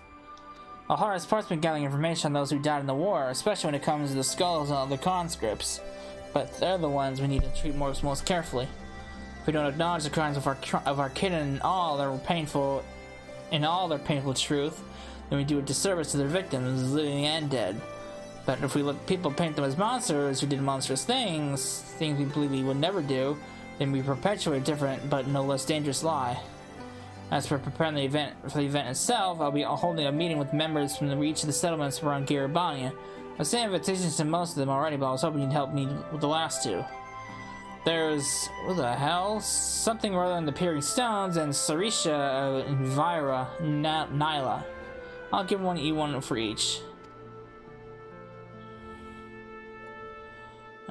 The hardest part's been gathering information on those who died in the war, especially when it comes to the skulls of the conscripts. But they're the ones we need to treat most carefully. we don't acknowledge the crimes of our kin in all their painful truth, then we do a disservice to their victims, living and dead. But if we let people paint them as monsters who did monstrous things we believe we would never do, then we perpetuate a different but no less dangerous lie. As for preparing the event itself, I'll be holding a meeting with members from each of the settlements around Garibania. I've sent invitations to most of them already, but I was hoping you'd help me with the last two. There's, what the hell? Something rather than the Peering Stones and Sarisha and Vira Nyla. I'll give one for each.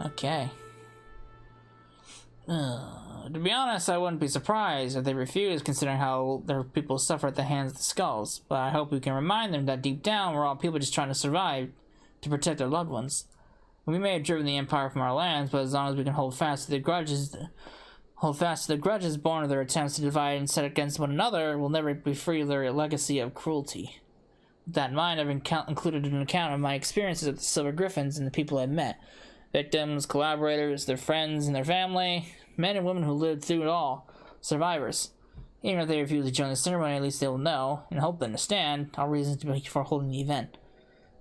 Okay. To be honest, I wouldn't be surprised if they refuse, considering how their people suffer at the hands of the skulls. But I hope we can remind them that deep down, we're all people just trying to survive, to protect their loved ones. We may have driven the Empire from our lands, but as long as we can hold fast to the grudges born of their attempts to divide and set against one another, we'll never be free of their legacy of cruelty. With that in mind, I've included an account of my experiences with the Silver Griffins and the people I've met. Victims, collaborators, their friends, and their family. Men and women who lived through it all. Survivors. Even if they refuse to join the ceremony, at least they will know, and hope to understand, our reasons for holding the event.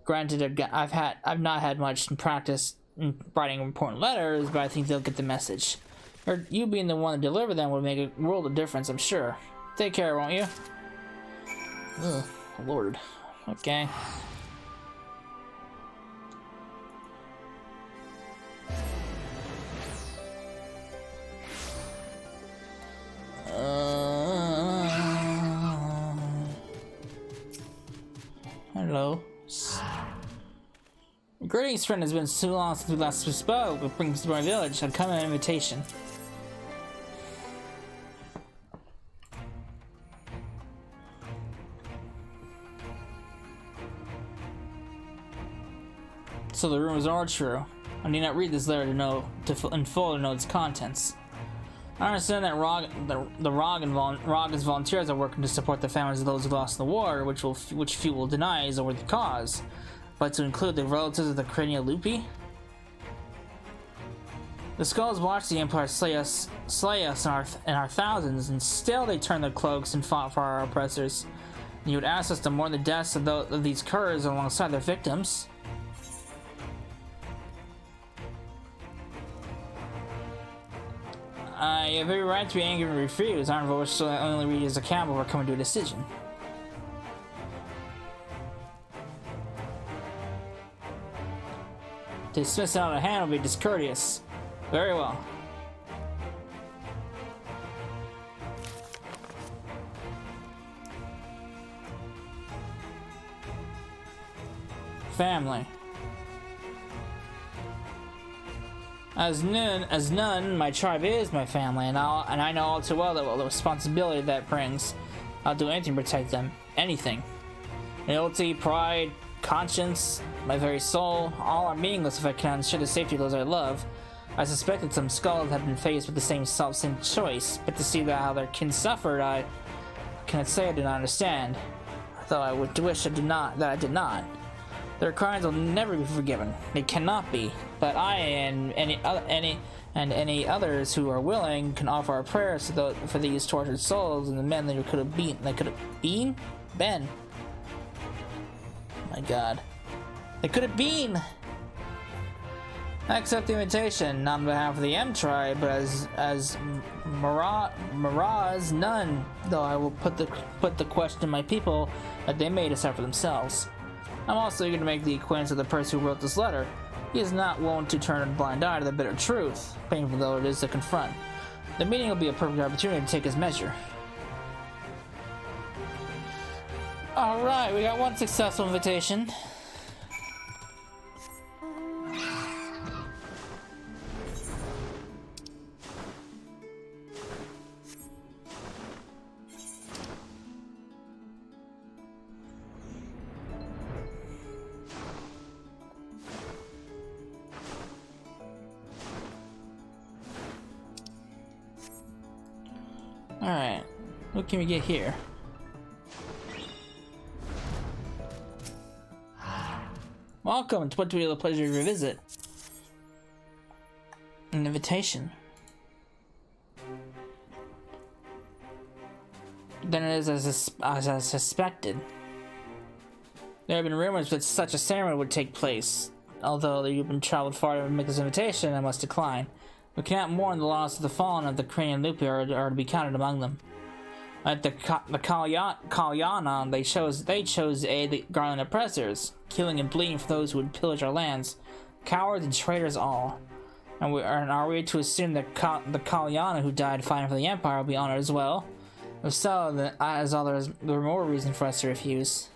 Granted, I've not had much practice in writing important letters, but I think they'll get the message. Or you being the one to deliver them would make a world of difference, I'm sure. Take care, won't you? Ugh, Lord. Okay. Hello. Greetings, friend. It's been so long since we last spoke. It brings to my village. I've come an invitation. So the rumors are true. I need not read this letter in full to know its contents. I understand that Rog's volunteers are working to support the families of those who lost in the war, which few will deny is a worthy cause. But to include the relatives of the Crania Lupi? The Skulls watched the Empire slay us in our thousands, and still they turned their cloaks and fought for our oppressors. And you would ask us to mourn the deaths of these curs alongside their victims? You have every right to be angry and refuse. Our vote will only read his account before coming to a decision. To dismiss it out of hand will be discourteous. Very well. Family. As none, my tribe is my family, and I know all too well the responsibility that brings. I'll do anything to protect them. Anything. Loyalty, pride, conscience, my very soul, all are meaningless if I cannot ensure the safety of those I love. I suspect that some skulls have been faced with the same choice, but to see how their kin suffered, I cannot say I do not understand. Though I would wish that I did not. Their crimes will never be forgiven. They cannot be. But I and any others who are willing can offer our prayers for these tortured souls and the men they could have been. My God, they could have been. I accept the invitation, not on behalf of the M tribe, but as Miraz none. Though I will put the question to my people that they may decide for themselves. I'm also eager to make the acquaintance of the person who wrote this letter. He is not one to turn a blind eye to the bitter truth, painful though it is to confront. The meeting will be a perfect opportunity to take his measure. Alright, we got one successful invitation. Alright, what can we get here? Welcome, it's what do we have the pleasure to revisit? An invitation. than it is as I suspected. There have been rumors that such a ceremony would take place. Although you've been traveled far to make this invitation, I must decline. We cannot mourn the loss of the fallen of the Cranian Lupi are to be counted among them. At the Kalyana, they chose to aid the Garland oppressors, killing and bleeding for those who would pillage our lands. Cowards and traitors all. And are we to assume that the Kalyana who died fighting for the Empire will be honored as well? If so, then there are more reason for us to refuse.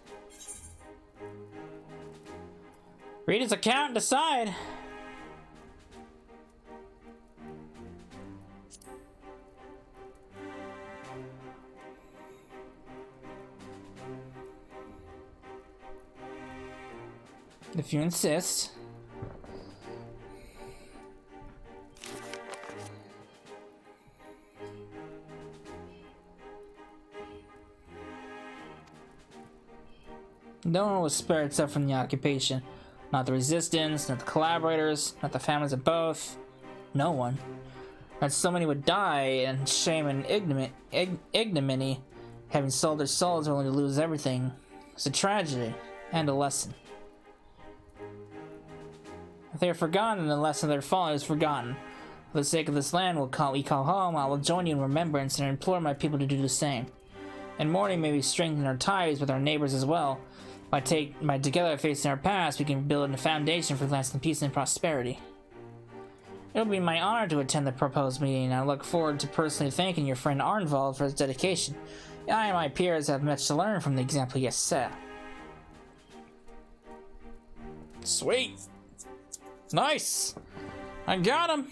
Read his account and decide. If you insist. No one was spared except from the occupation. Not the resistance, not the collaborators, not the families of both. No one. That so many would die in shame and ignominy, having sold their souls only to lose everything. It's a tragedy and a lesson. If they are forgotten, then the lesson of their fall is forgotten. For the sake of this land we call home, I will join you in remembrance and implore my people to do the same. In mourning may we strengthen our ties with our neighbors as well. By together facing our past, we can build a foundation for lasting peace and prosperity. It will be my honor to attend the proposed meeting, and I look forward to personally thanking your friend Arnvald for his dedication. I and my peers have much to learn from the example he has set. Sweet! Nice! I got him!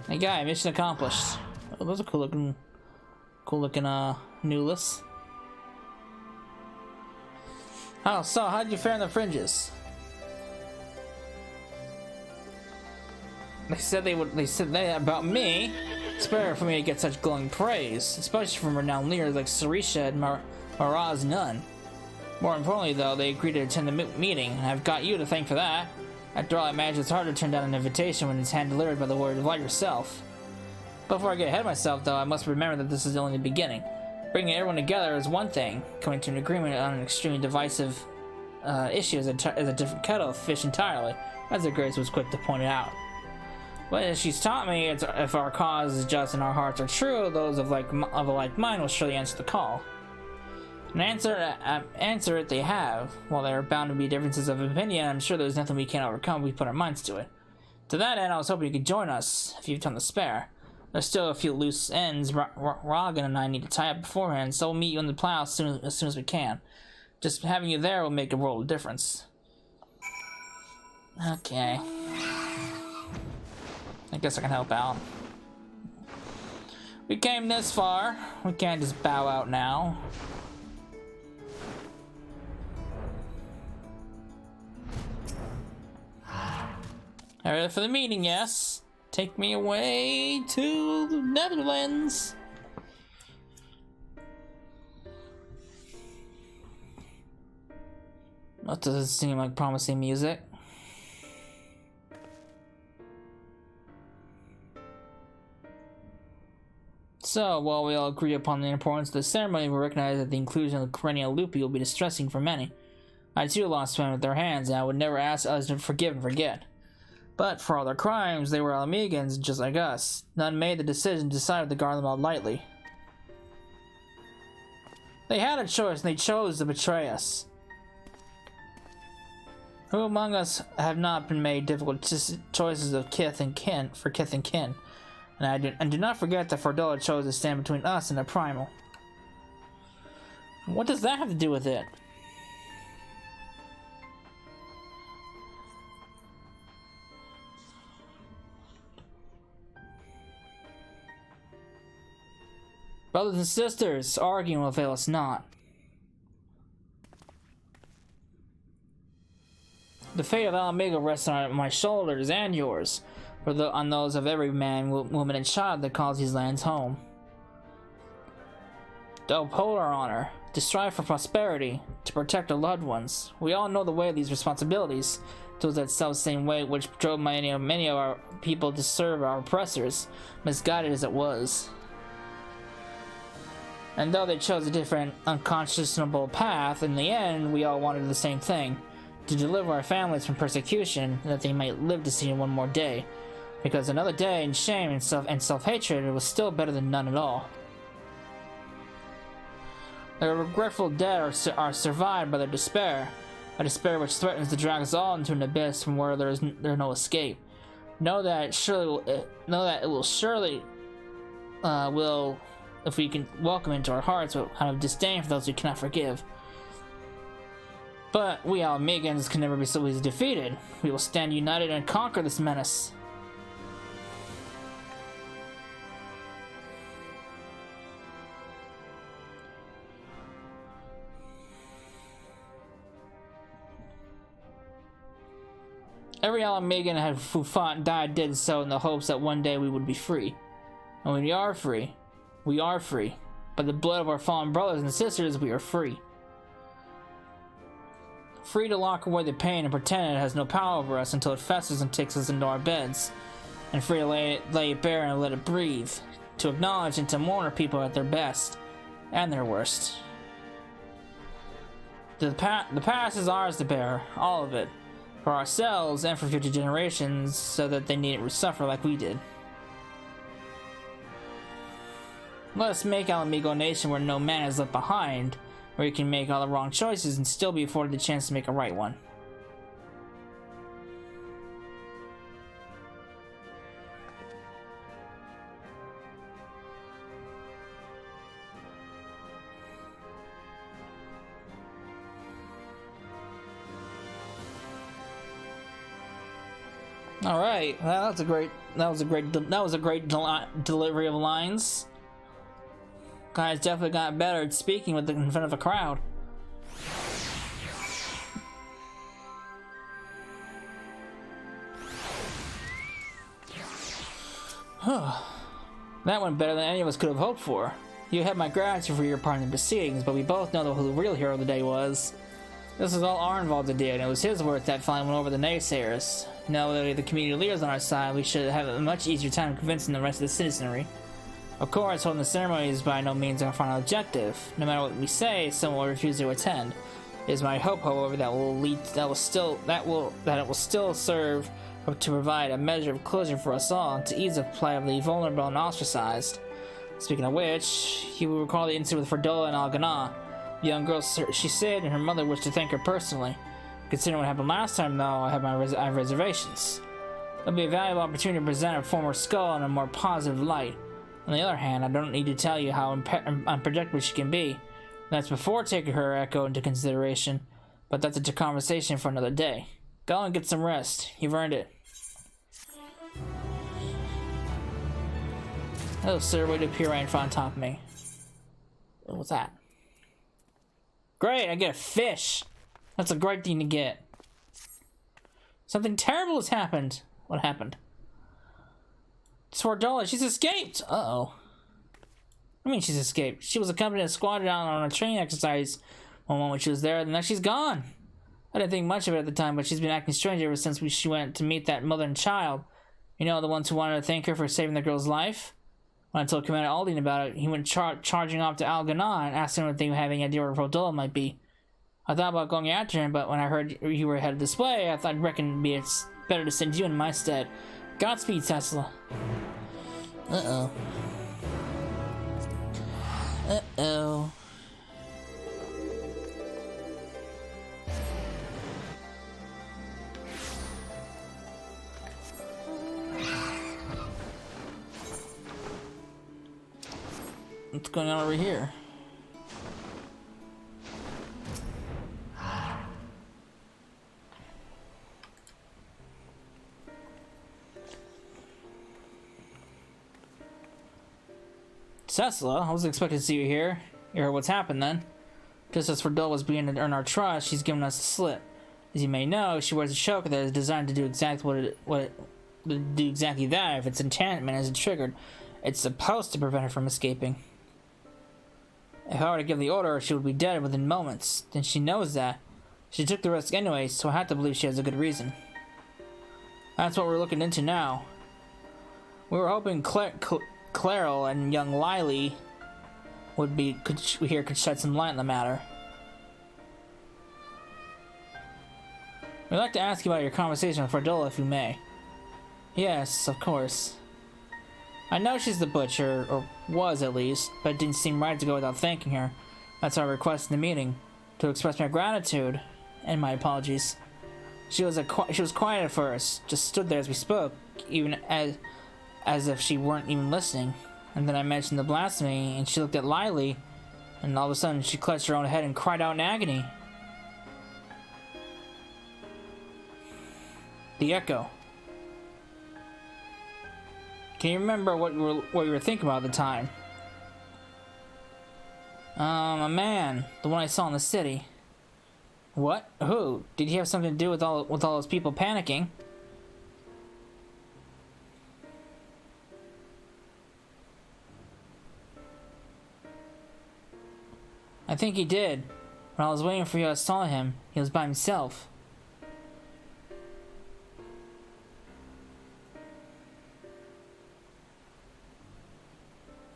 Hey guy, mission accomplished. Oh, those are cool looking newless. Oh, so how did you fare in the fringes? They said that about me. It's better for me to get such glowing praise, especially from renowned leaders like Sarisha and Radz-at-Han. More importantly, though, they agreed to attend the meeting, and I've got you to thank for that. After all, I imagine it's hard to turn down an invitation when it's hand-delivered by the Warrior of Light yourself. Before I get ahead of myself, though, I must remember that this is only the beginning. Bringing everyone together is one thing. Coming to an agreement on an extremely divisive issue is a different kettle of fish entirely, as the Grace was quick to point it out. But as she's taught me, if our cause is just and our hearts are true, those of a like mind will surely answer the call. And answer it they have. While there are bound to be differences of opinion, I'm sure there's nothing we can't overcome if we put our minds to it. To that end, I was hoping you could join us, if you've time to spare. There's still a few loose ends Rogan and I need to tie up beforehand, so we'll meet you in the plow as soon as we can. Just having you there will make a world of difference. Okay. I guess I can help out. We came this far. We can't just bow out now. Ready for the meeting, yes? Take me away to the Netherlands. That doesn't seem like promising music. So, while we all agree upon the importance of the ceremony, we recognize that the inclusion of the Cranial Lupi will be distressing for many. I too lost men with their hands, and I would never ask others to forgive and forget. But for all their crimes, they were Ala Mhigans just like us. None made the decision to side with the Garlemald lightly. They had a choice, and they chose to betray us. Who among us have not been made difficult choices of kith and kin? And do not forget that Fordola chose to stand between us and the primal. What does that have to do with it? Brothers and sisters, arguing will avail us not. The fate of Ala Mhigo rests on my shoulders and yours, on those of every man, woman, and child that calls these lands home. to uphold our honor, to strive for prosperity, to protect our loved ones. We all know the way of these responsibilities. It was that self-same way which drove many of our people to serve our oppressors, misguided as it was. And though they chose a different, unconscionable path, in the end, we all wanted the same thing. To deliver our families from persecution, that they might live to see one more day. Because another day in shame and self-hatred was still better than none at all. Their regretful dead are survived by their despair, a despair which threatens to drag us all into an abyss from where there's no escape. Know that it will surely will, if we can welcome into our hearts, will have disdain for those we cannot forgive. But we Ala Mhigans can never be so easily defeated. We will stand united and conquer this menace. Every Ala Mhigan who fought and died did so in the hopes that one day we would be free. And when we are free, we are free. By the blood of our fallen brothers and sisters, we are free. Free to lock away the pain and pretend it has no power over us until it festers and takes us into our beds. And free to lay it bare and let it breathe. To acknowledge and to mourn our people at their best and their worst. The past is ours to bear, all of it. For ourselves and for future generations, so that they needn't suffer like we did. Let us make Ala Mhigo a nation where no man is left behind, where you can make all the wrong choices and still be afforded the chance to make a right one. All right, well, that was a great delivery of lines. Guys definitely got better at speaking in front of a crowd. That went better than any of us could have hoped for. You have my gratitude for your part in the proceedings, but we both know who the real hero of the day was. This was all Arnvald's idea, and it was his work that finally went over the naysayers. Now that the community leaders on our side, we should have a much easier time convincing the rest of the citizenry. Of course, holding the ceremony is by no means our final objective. No matter what we say, someone will refuse to attend. It is my hope, however, that it will still serve to provide a measure of closure for us all, to ease the plight of the vulnerable and ostracized. Speaking of which, you will recall the incident with Ferdola and Algana. The young girl, she said, and her mother wished to thank her personally. Considering what happened last time, though, I have reservations. It'll be a valuable opportunity to present a former skull in a more positive light. On the other hand, I don't need to tell you how unpredictable she can be. That's before taking her echo into consideration, but that's a conversation for another day. Go and get some rest. You've earned it. Hello, sir. Way to appear right in front on top of me. What's that? Great, I get a fish. That's a great thing to get. Something terrible has happened. What happened? $4. She's escaped. Uh-oh. I mean, she's escaped. She was accompanied and squatted down on a training exercise one moment she was there, and now she's gone. I didn't think much of it at the time, but she's been acting strange ever since she went to meet that mother and child. You know, the ones who wanted to thank her for saving the girl's life? When I told Commander Aldine about it, he went charging off to Algana and asked him if they had any idea where Ferdola might be. I thought about going after him, but when I heard you were head of display, I thought it's better to send you in my stead. Godspeed, Tesla. Uh-oh. Uh-oh. What's going on over here? Tesla, I wasn't expecting to see you here. You heard what's happened then. Just as Ferdola was beginning to earn our trust, she's given us a slip. As you may know, she wears a choker that is designed to do exactly that if its enchantment isn't triggered. It's supposed to prevent her from escaping. If I were to give the order, she would be dead within moments. Then she knows that. She took the risk anyway, so I have to believe she has a good reason. That's what we're looking into now. We were hoping Clairol and young Lily could shed some light on the matter. We'd like to ask you about your conversation with Fardola, if you may. Yes, of course. I know she's the butcher, or was at least, but it didn't seem right to go without thanking her. That's our request in the meeting, to express my gratitude and my apologies. She was quiet at first, just stood there as we spoke, even as if she weren't even listening. And then I mentioned the blasphemy, and she looked at Lily, and all of a sudden she clutched her own head and cried out in agony. The echo. Can you remember what you were thinking about at the time? A man, the one I saw in the city. What? Who? Did he have something to do with all those people panicking? I think he did. When I was waiting for you, I saw him. He was by himself.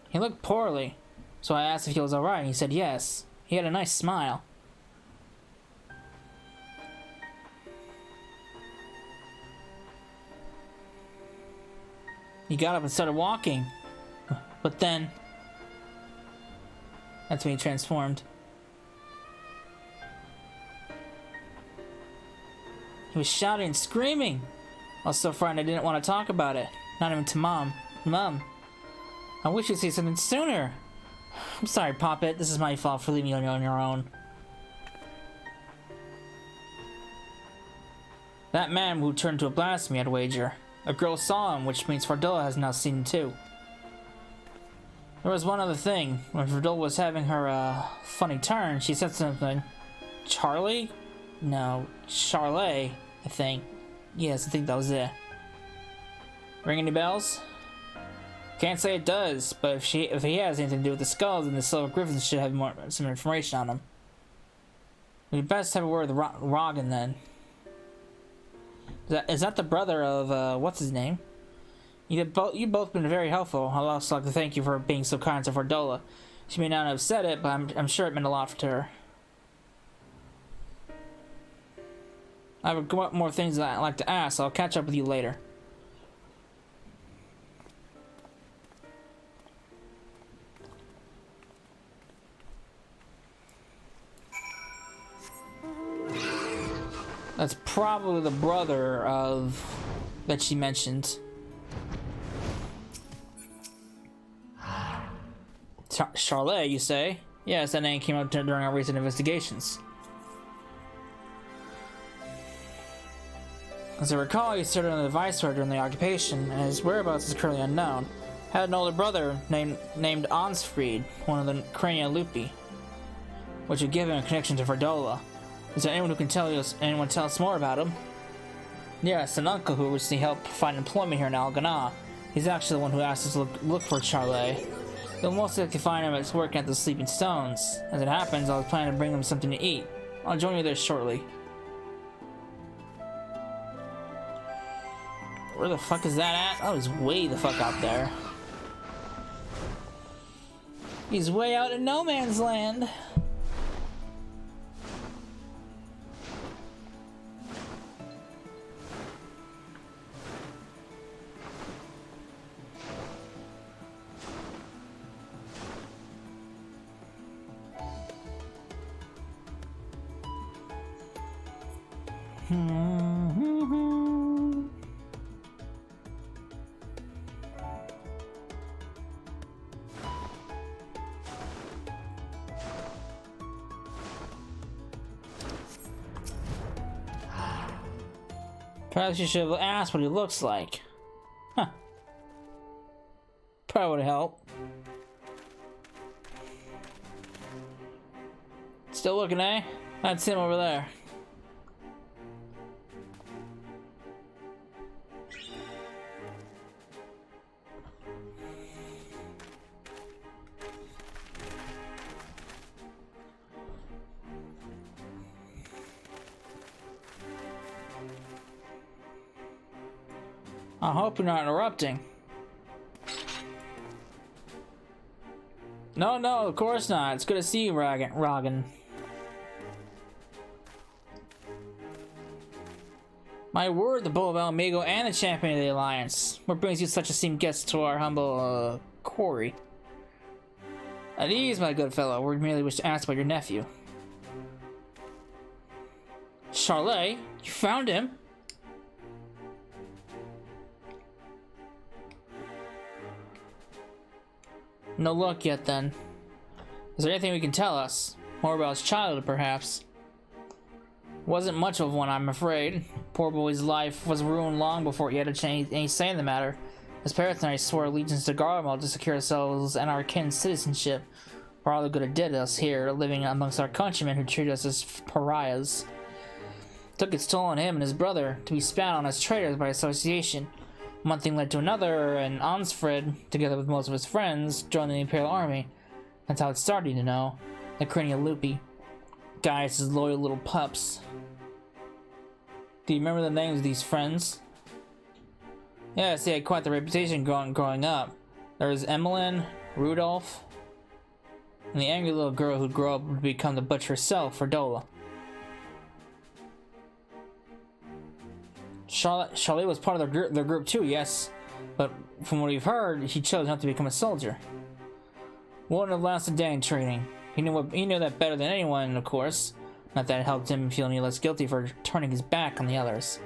He looked poorly, so I asked if he was alright, and he said yes. He had a nice smile. He got up and started walking. But then... That's when he transformed. He was shouting and screaming. I was so frightened I didn't want to talk about it. Not even to Mom. Mom, I wish you'd say something sooner. I'm sorry, Poppet. This is my fault for leaving you on your own. That man who turned to a blasphemy, I'd wager. A girl saw him, which means Fardola has now seen him too. There was one other thing. When Fardola was having her, funny turn, she said something. Charlie? No, Charlet, I think. Yes, I think that was it. Ring any bells? Can't say it does, but if he has anything to do with the skulls, then the Silver Griffins should have some information on him. We'd best have a word with Rogan then. Is that the brother of, what's his name? You've both been very helpful. I'd also like to thank you for being so kind to Fardola. She may not have said it, but I'm sure it meant a lot to her. I have more things that I'd like to ask, so I'll catch up with you later. That's probably the brother of... that she mentioned. Charlotte, you say? Yes, that name came up during our recent investigations. As I recall, he served under the Viceroy during the occupation, and his whereabouts is currently unknown. Had an older brother named Onsfried, one of the Crania Lupi, which would give him a connection to Fardola. Is there anyone who can tell us more about him? Yes, an uncle who recently helped find employment here in Algana. He's actually the one who asked us to look for Charlet. You'll most likely find him at working at the Sleeping Stones. As it happens, I was planning to bring him something to eat. I'll join you there shortly. Where the fuck is that at? Oh, he's way the fuck out there. He's way out in no man's land. Perhaps you should have asked what he looks like. Huh. Probably would help. Still looking, eh? That's him over there. I hope you're not interrupting. No, of course not. It's good to see you, Roggen. My word, the Bull of Ala Mhigo and the champion of the Alliance. What brings you such esteemed guests to our humble, quarry? At ease, my good fellow. We merely wish to ask about your nephew. Charlet? You found him? No luck yet, then. Is there anything we can tell us? More about his childhood, perhaps? Wasn't much of one, I'm afraid. Poor boy's life was ruined long before he had any say in the matter. His parents and I swore allegiance to Garlemald to secure ourselves and our kin's citizenship. For all the good it did us here, living amongst our countrymen who treated us as pariahs. Took its toll on him and his brother, to be spat on as traitors by association. One thing led to another, and Ansfred, together with most of his friends, joined the Imperial Army. That's how it started, you know. The cranial loopy. Guys, as loyal little pups. Do you remember the names of these friends? Yes, they had quite the reputation growing up. There was Emmeline, Rudolph, and the angry little girl who'd grow up to become the butcher herself, Ferdola. Charlotte was part of their group too, yes, but from what we've heard, he chose not to become a soldier. Wouldn't have lasted a day in training. He knew that better than anyone, of course. Not that it helped him feel any less guilty for turning his back on the others.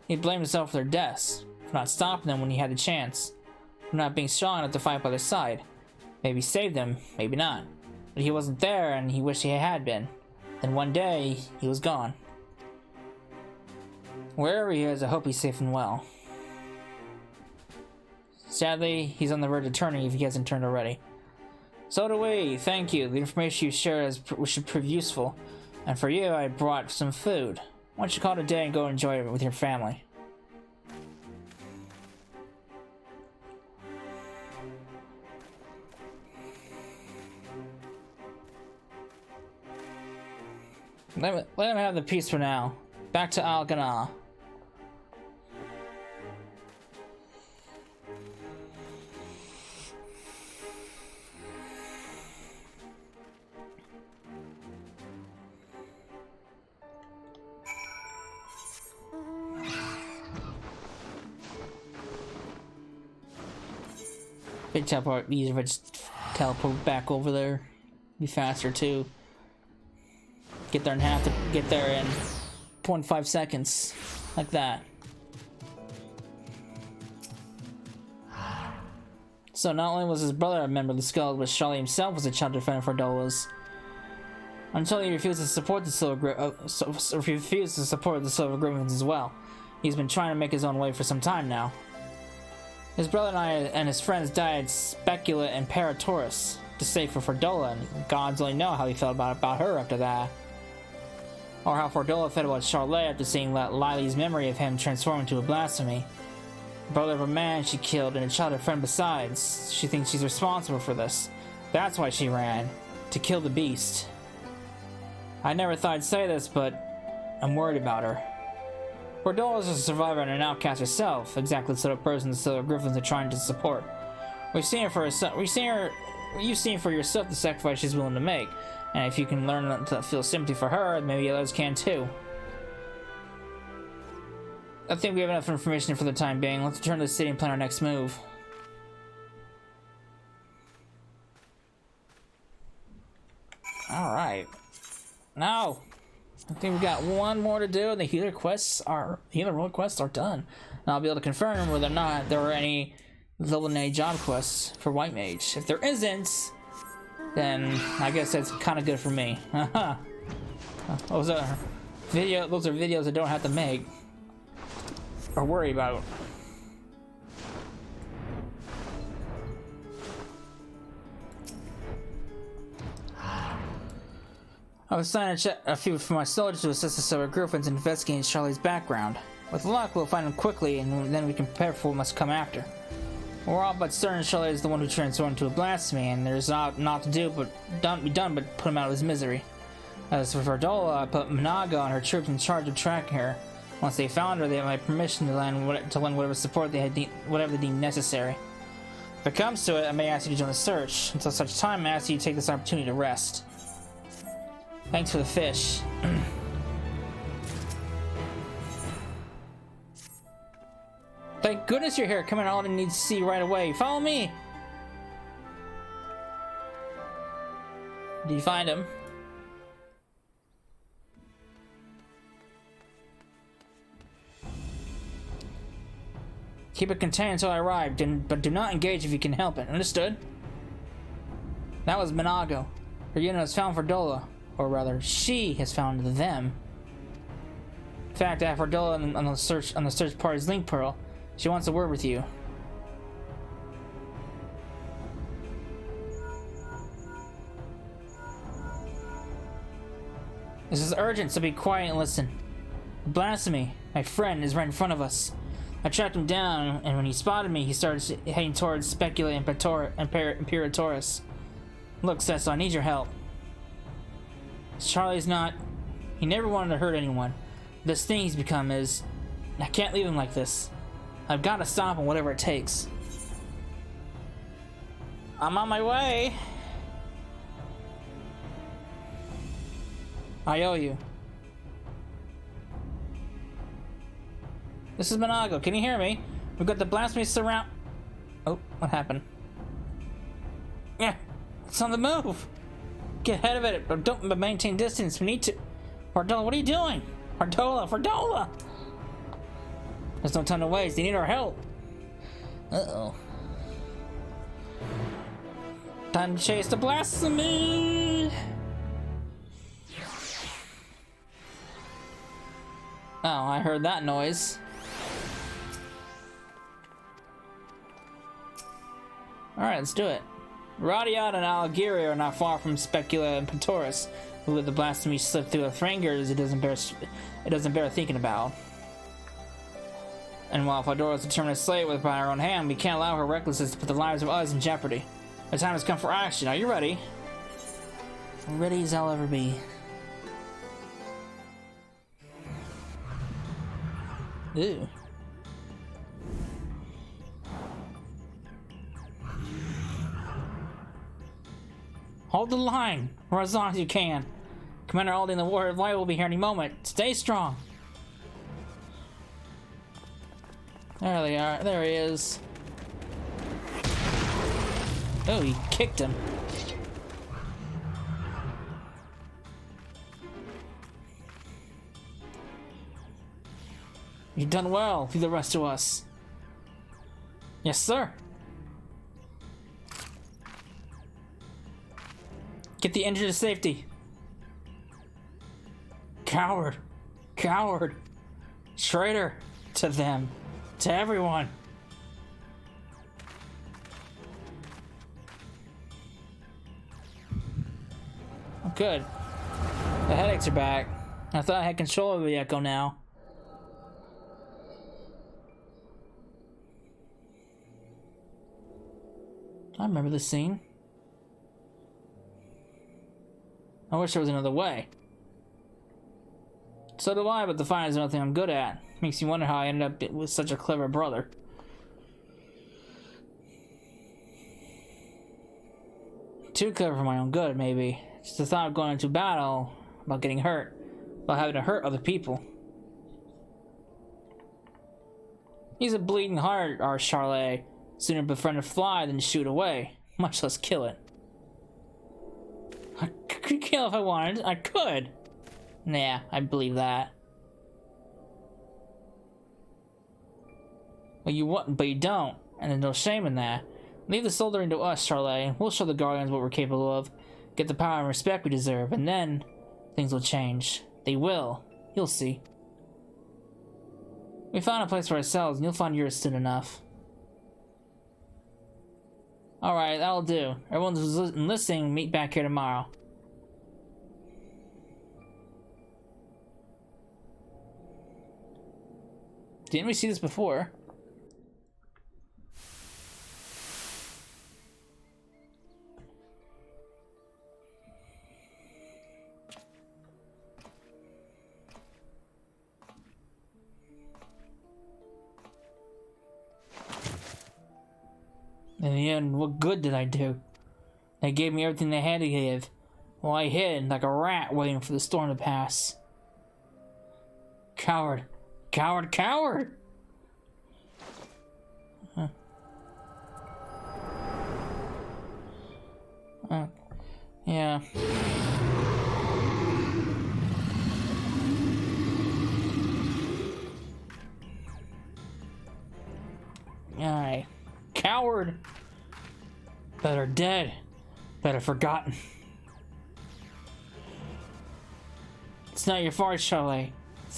He blamed himself for their deaths, for not stopping them when he had the chance, for not being strong enough to fight by their side. Maybe save them, maybe not. But he wasn't there, and he wished he had been. Then one day, he was gone. Wherever he is, I hope he's safe and well. Sadly, he's on the verge of turning if he hasn't turned already. So do we, thank you. The information you shared should prove useful. And for you, I brought some food. Why don't you call it a day and go enjoy it with your family? Let him have the peace for now. Back to Algana. Big teleport, easier if I just teleport back over there. Be faster too. Get there in 0.5 seconds. Like that. So not only was his brother a member of the Skulls, but Charlie himself was a child defender for Dolas. Until he refused to support the Silver Griffins as well. He's been trying to make his own way for some time now. His brother and his friends died Specula and Parataurus to save for Ferdola, and gods only know how he felt about her after that. Or how Ferdola felt about Charlotte after seeing Lily's memory of him transform into a blasphemy. Brother of a man she killed and a childhood friend besides. She thinks she's responsible for this. That's why she ran. To kill the beast. I never thought I'd say this, but I'm worried about her. Ferdola is a survivor and an outcast herself, exactly the sort of person the Silver Griffins are trying to support. You've seen for yourself the sacrifice she's willing to make, and if you can learn to feel sympathy for her, maybe others can too. I think we have enough information for the time being. Let's return to the city and plan our next move. Alright. Now, I think we've got one more to do, and the healer role quests are done. And I'll be able to confirm whether or not there are any level A job quests for White Mage. If there isn't, then I guess that's kind of good for me. Those are videos I don't have to make or worry about. I was assigned a few for my soldiers to assist the Silver Griffins in investigating Charlie's background. With luck, we'll find him quickly, and then we can prepare for what must come after. We're all but certain Charlie is the one who transformed into a blasphemy, and there's not to do but put him out of his misery. As for Ferdola, I put Managa and her troops in charge of tracking her. Once they found her, they have my permission to lend whatever support they deem necessary. If it comes to it, I may ask you to join the search. Until such time, I ask you to take this opportunity to rest. Thanks for the fish. Thank goodness you're here. Come on, all I need to see right away. Follow me. Did you find him? Keep it contained until I arrive, but do not engage if you can help it. Understood? That was Mhigo. Her unit has found Fordola. Or rather, she has found them. In fact, I have Fordola on the search party's link pearl. She wants a word with you. This is urgent, so be quiet and listen. Blasphemy, my friend, is right in front of us. I tracked him down, and when he spotted me, he started heading towards Specula and Imperatoris. Look, Cecil, I need your help. Charlie's not... He never wanted to hurt anyone. This thing he's become is... I can't leave him like this. I've got to stop him, whatever it takes. I'm on my way. I owe you. This is Mhigo. Can you hear me? We've got the blasphemy surround... Oh, what happened? Yeah, it's on the move. Get ahead of it, but maintain distance. We need to... Fordola, what are you doing? Fordola! There's no time to waste. They need our help. Uh-oh. Time to chase the blasphemy! Oh, I heard that noise. Alright, let's do it. Radz-at-Han and Ala Mhigo are not far from Specula and Imperatoris, who let the blasphemy slip through their fingers. It doesn't bear thinking about. And while Fordola is determined to slay it by her own hand, we can't allow her recklessness to put the lives of others in jeopardy. The time has come for action. Are you ready? Ready as I'll ever be. Ew. Hold the line, or as long as you can. Commander Aldi and the Warrior of Light will be here any moment. Stay strong. There they are. There he is. Oh, he kicked him. You've done well, for the rest of us. Yes, sir. Get the engine to safety. Coward. Coward. Traitor. To them. To everyone. Oh, good. The headaches are back. I thought I had control over the echo now. I remember this scene. I wish there was another way. So do I, but the fight is nothing I'm good at. Makes you wonder how I ended up with such a clever brother. Too clever for my own good, maybe. Just the thought of going into battle, about getting hurt, about having to hurt other people. He's a bleeding heart, our Charlie. Sooner befriend a fly than shoot away, much less kill it. I could kill if I wanted. I could. Nah, I believe that. Well, you want, but you don't, and there's no shame in that. Leave the soldering to us, Charlie, and we'll show the Guardians what we're capable of. Get the power and respect we deserve, and then things will change. They will. You'll see. We found a place for ourselves, and you'll find yours soon enough. Alright, that'll do. Everyone who's listening, meet back here tomorrow. Didn't we see this before? In the end, what good did I do? They gave me everything they had to give. Well, I hid like a rat waiting for the storm to pass. Coward. Coward, coward! Huh. Yeah. Alright. Coward! Better dead. Better forgotten. It's not your fault, Charlotte.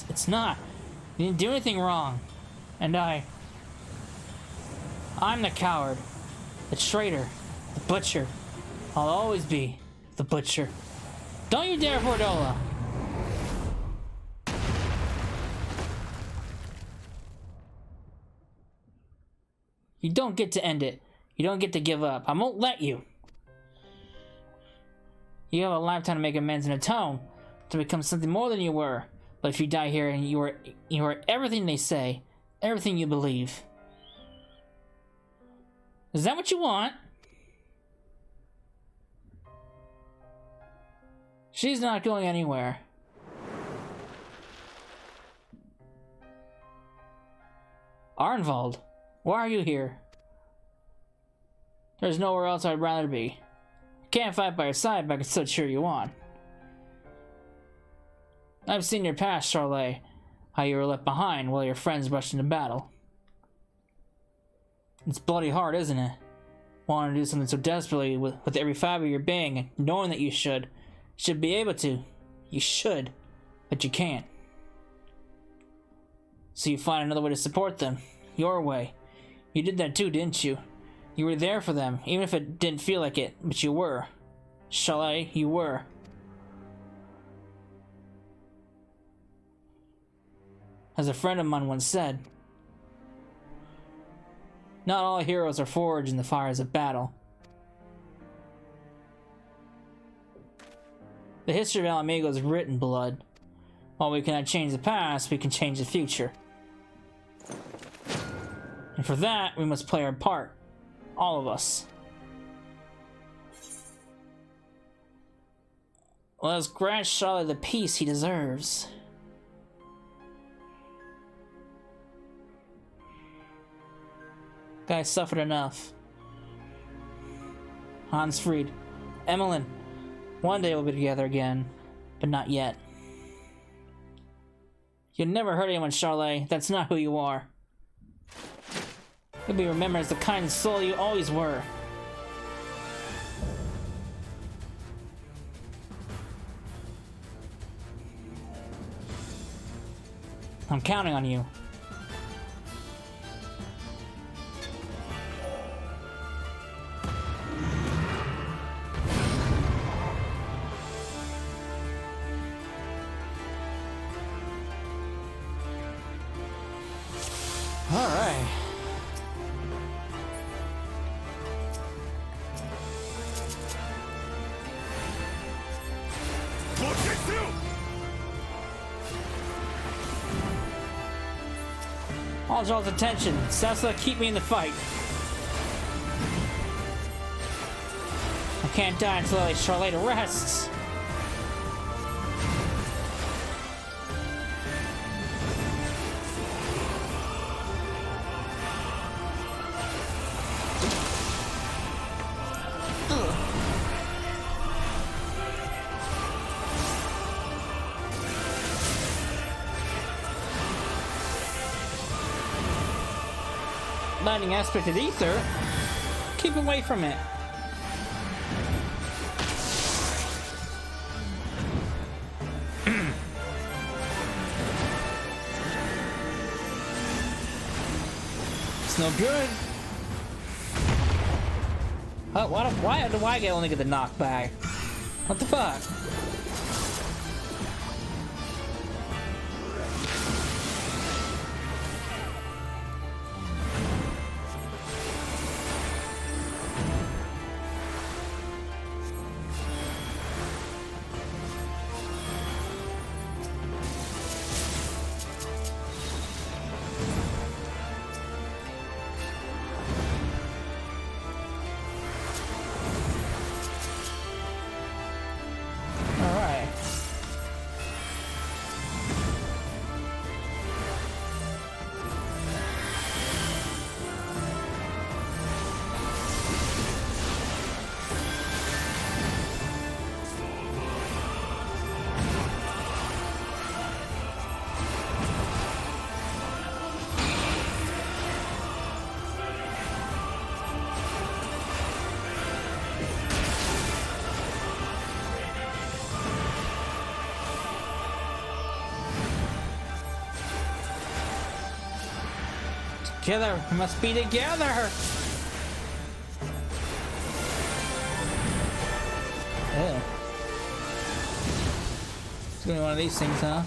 It's not. You didn't do anything wrong. And I'm the coward. The traitor. The butcher. I'll always be the butcher. Don't you dare Fordola! You don't get to end it. You don't get to give up. I won't let you. You have a lifetime to make amends and atone, to become something more than you were. But if you die here and you are everything they say, everything you believe. Is that what you want? She's not going anywhere. Arnvald, why are you here? There's nowhere else I'd rather be. I can't fight by your side, but I can still cheer you on. I've seen your past, Charlotte. How you were left behind while your friends rushed into battle. It's bloody hard, isn't it? Wanting to do something so desperately with every fiber of your being, and knowing that you should be able to. You should, but you can't. So you find another way to support them. Your way. You did that too, didn't you? You were there for them, even if it didn't feel like it, but you were. Chalet, you were. As a friend of mine once said, not all heroes are forged in the fires of battle. The history of Ala Mhigo is written in blood. While we cannot change the past, we can change the future. And for that, we must play our part. All of us. Let us grant Charlotte the peace he deserves. Guy suffered enough. Hans Fried. Emmeline. One day we'll be together again, but not yet. You'll never hurt anyone, Charlotte. That's not who you are. You'll be remembered as the kind soul you always were. I'm counting on you. All right. I'll draw his attention. Sessa, keep me in the fight. I can't die until Charlotte rests. Lightning aspected ether. Keep away from it. It's no good. Oh, why do I only get the knockback? What the fuck? Together, we must be together. Yeah. It's gonna be one of these things, huh?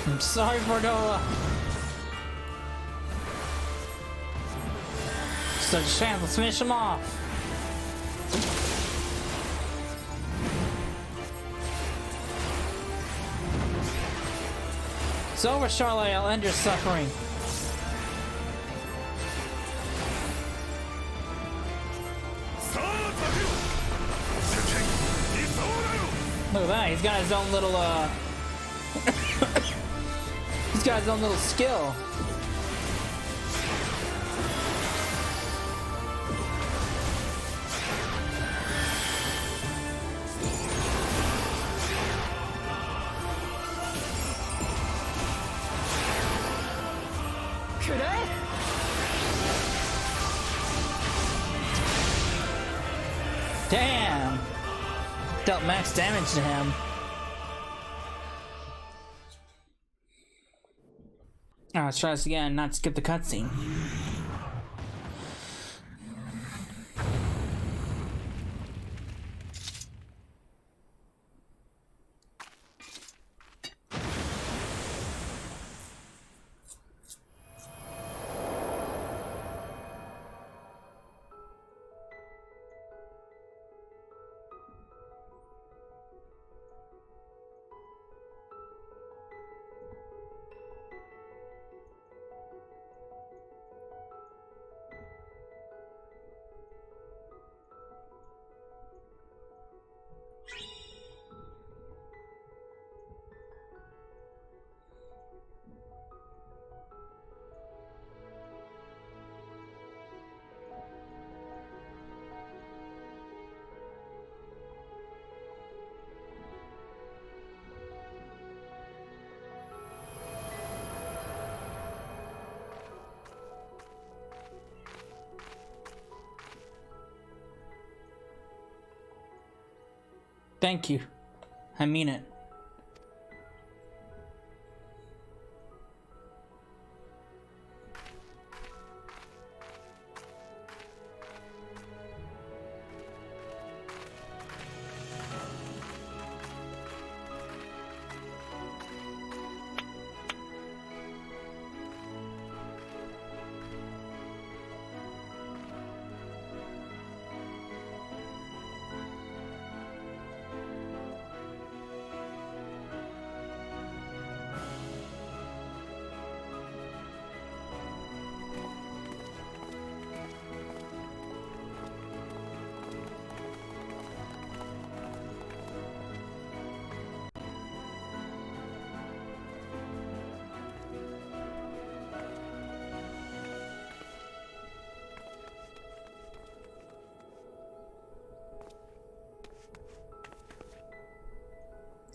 I'm sorry, Bordola. Such a chance, let's finish him off. It's over, Charlotte. I'll end your suffering. Look at that, he's got his own little, he's got his own little skill. Damn! Dealt max damage to him. Alright, let's try this again, not skip the cutscene. Thank you. I mean it.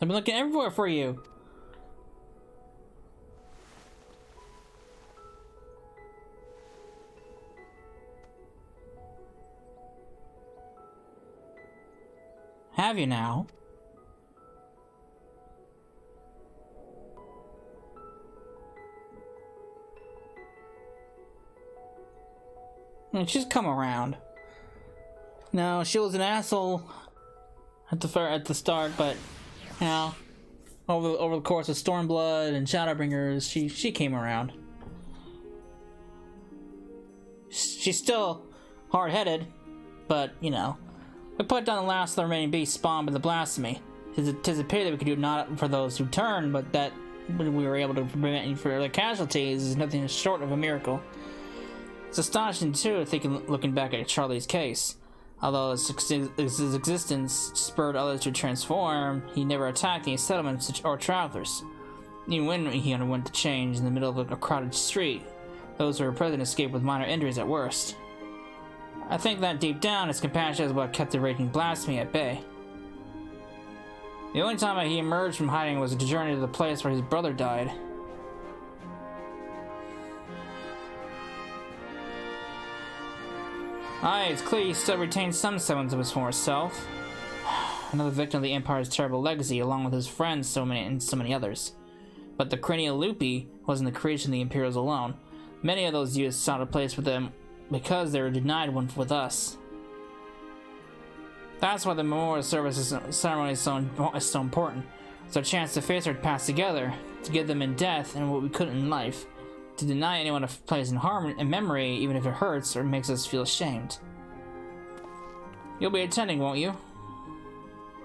I've been looking everywhere for you. Have you now? And she's come around. No, she was an asshole at the start, but you know, over the course of Stormblood and Shadowbringers, she came around. She's still hard-headed, but you know, we put down the last of the remaining beasts spawned by the Blasphemy. Tis a pity that we could do not for those who turn, but that when we were able to prevent any further casualties is nothing short of a miracle. It's astonishing too, looking back at Charlie's case. Although his existence spurred others to transform, he never attacked any settlements or travelers. Even when he underwent the change in the middle of a crowded street, those who were present escaped with minor injuries at worst. I think that deep down, his compassion is what kept the raging blasphemy at bay. The only time he emerged from hiding was the journey to the place where his brother died. Aye, it's clear he still retains some semblance of his former self. Another victim of the Empire's terrible legacy, along with his friends and so many others. But the cranial loopy wasn't the creation of the Imperials alone. Many of those youths sought a place with them because they were denied one with us. That's why the memorial service ceremony is so important. It's our chance to face our past together, to give them in death and what we couldn't in life. To deny anyone a place in memory, even if it hurts or makes us feel ashamed. You'll be attending, won't you?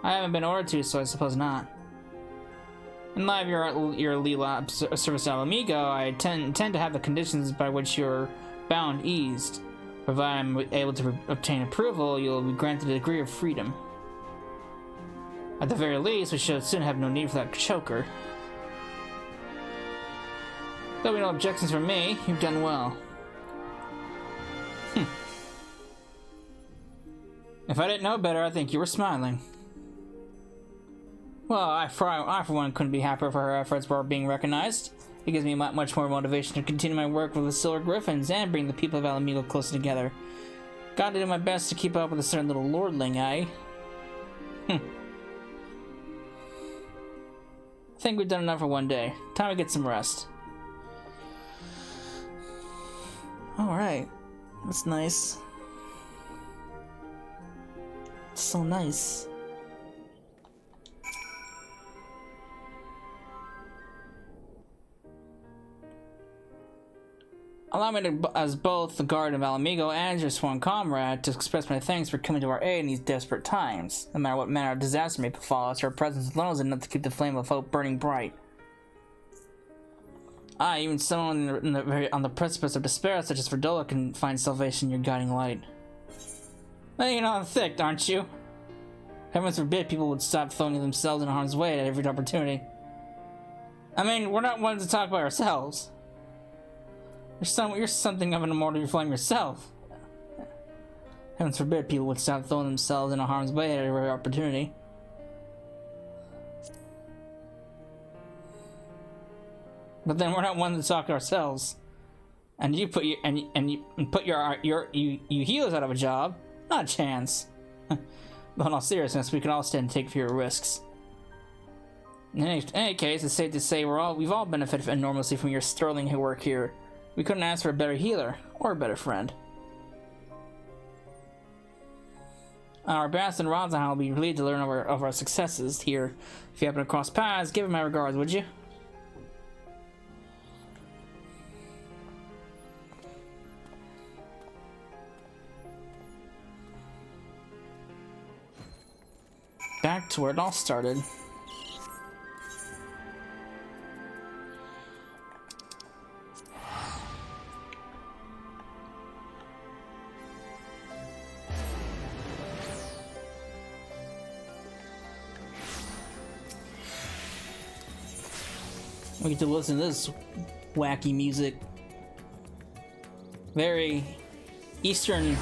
I haven't been ordered to, so I suppose not. In light of your legal service to Ala Mhigo, I intend to have the conditions by which you're bound eased. Provided I'm able to obtain approval, you'll be granted a degree of freedom. At the very least, we should soon have no need for that choker. There'll be no objections from me. You've done well. If I didn't know better, I think you were smiling. Well, I for one couldn't be happier for her efforts were being recognized. It gives me much more motivation to continue my work with the Silver Griffins and bring the people of Ala Mhigo closer together. Got to do my best to keep up with a certain little lordling, eh? I think we've done enough for one day. Time to get some rest. Alright. That's nice. It's so nice. Allow me to, as both the guard of Ala Mhigo and your sworn comrade, to express my thanks for coming to our aid in these desperate times. No matter what manner of disaster may befall us, your presence alone is enough to keep the flame of hope burning bright. Even someone on the precipice of despair, such as Verdola, can find salvation in your guiding light. Laying it on thick, aren't you? Heavens forbid people would stop throwing themselves in harm's way at every opportunity. I mean, we're not ones to talk about ourselves. You're something of an immortal flame yourself. Heavens forbid people would stop throwing themselves in harm's way at every opportunity. But then we're not ones to talk ourselves. And you put your you healers out of a job? Not a chance. But in all seriousness, we can all stand and take fewer risks. In any case, it's safe to say we've all benefited enormously from your sterling work here. We couldn't ask for a better healer or a better friend. Our ambassador Radz-at-Han will be relieved to learn of our successes here. If you happen to cross paths, give him my regards, would you? Back to where it all started. We get to listen to this wacky music. Very Eastern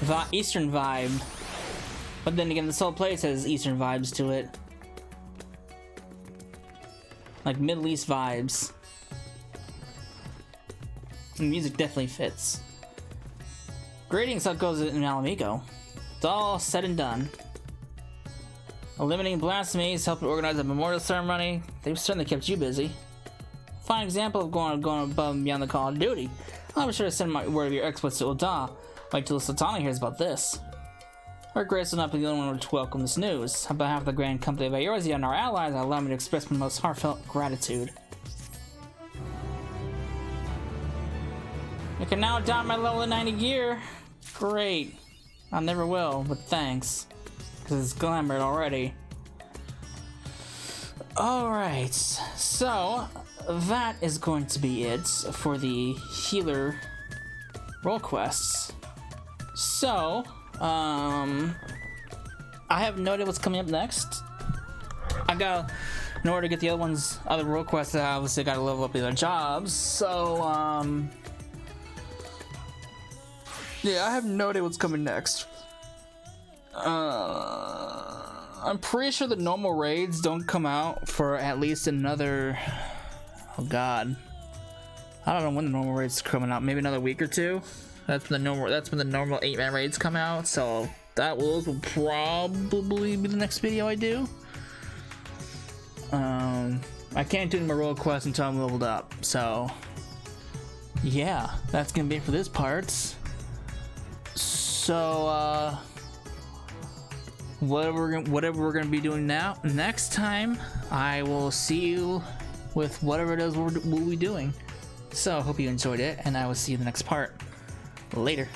vibe. But then again, this whole place has Eastern vibes to it. Like Middle East vibes. The music definitely fits. Greetings, how goes it in Ala Mhigo? It's all said and done. Eliminating blasphemies, helping organize a memorial ceremony. They've certainly kept you busy. Fine example of going above and beyond the call of duty. I'll be sure to send my word of your exploits to Ul'dah. Wait till Sultana hears about this. Her Grace will not be the only one to welcome this news. On behalf of the Grand Company of Eorzea and our allies, allow me to express my most heartfelt gratitude. I can now adopt my level 90 gear. Great. I never will, but thanks. Because it's glamored already. Alright, so that is going to be it for the healer role quests. So, I have no idea what's coming up next. In order to get the other role quests, I obviously gotta level up the other jobs. So, yeah, I have no idea what's coming next. I'm pretty sure the normal raids don't come out for at least another... Oh god. I don't know when the normal raids are coming out. Maybe another week or two. That's when the normal 8-man raids come out. So those will probably be the next video I do. I can't do my role quests until I'm leveled up. So yeah, that's gonna be it for this part. So whatever we're gonna be doing next time, I will see you with whatever it is we'll be doing. So hope you enjoyed it, and I will see you in the next part. Later.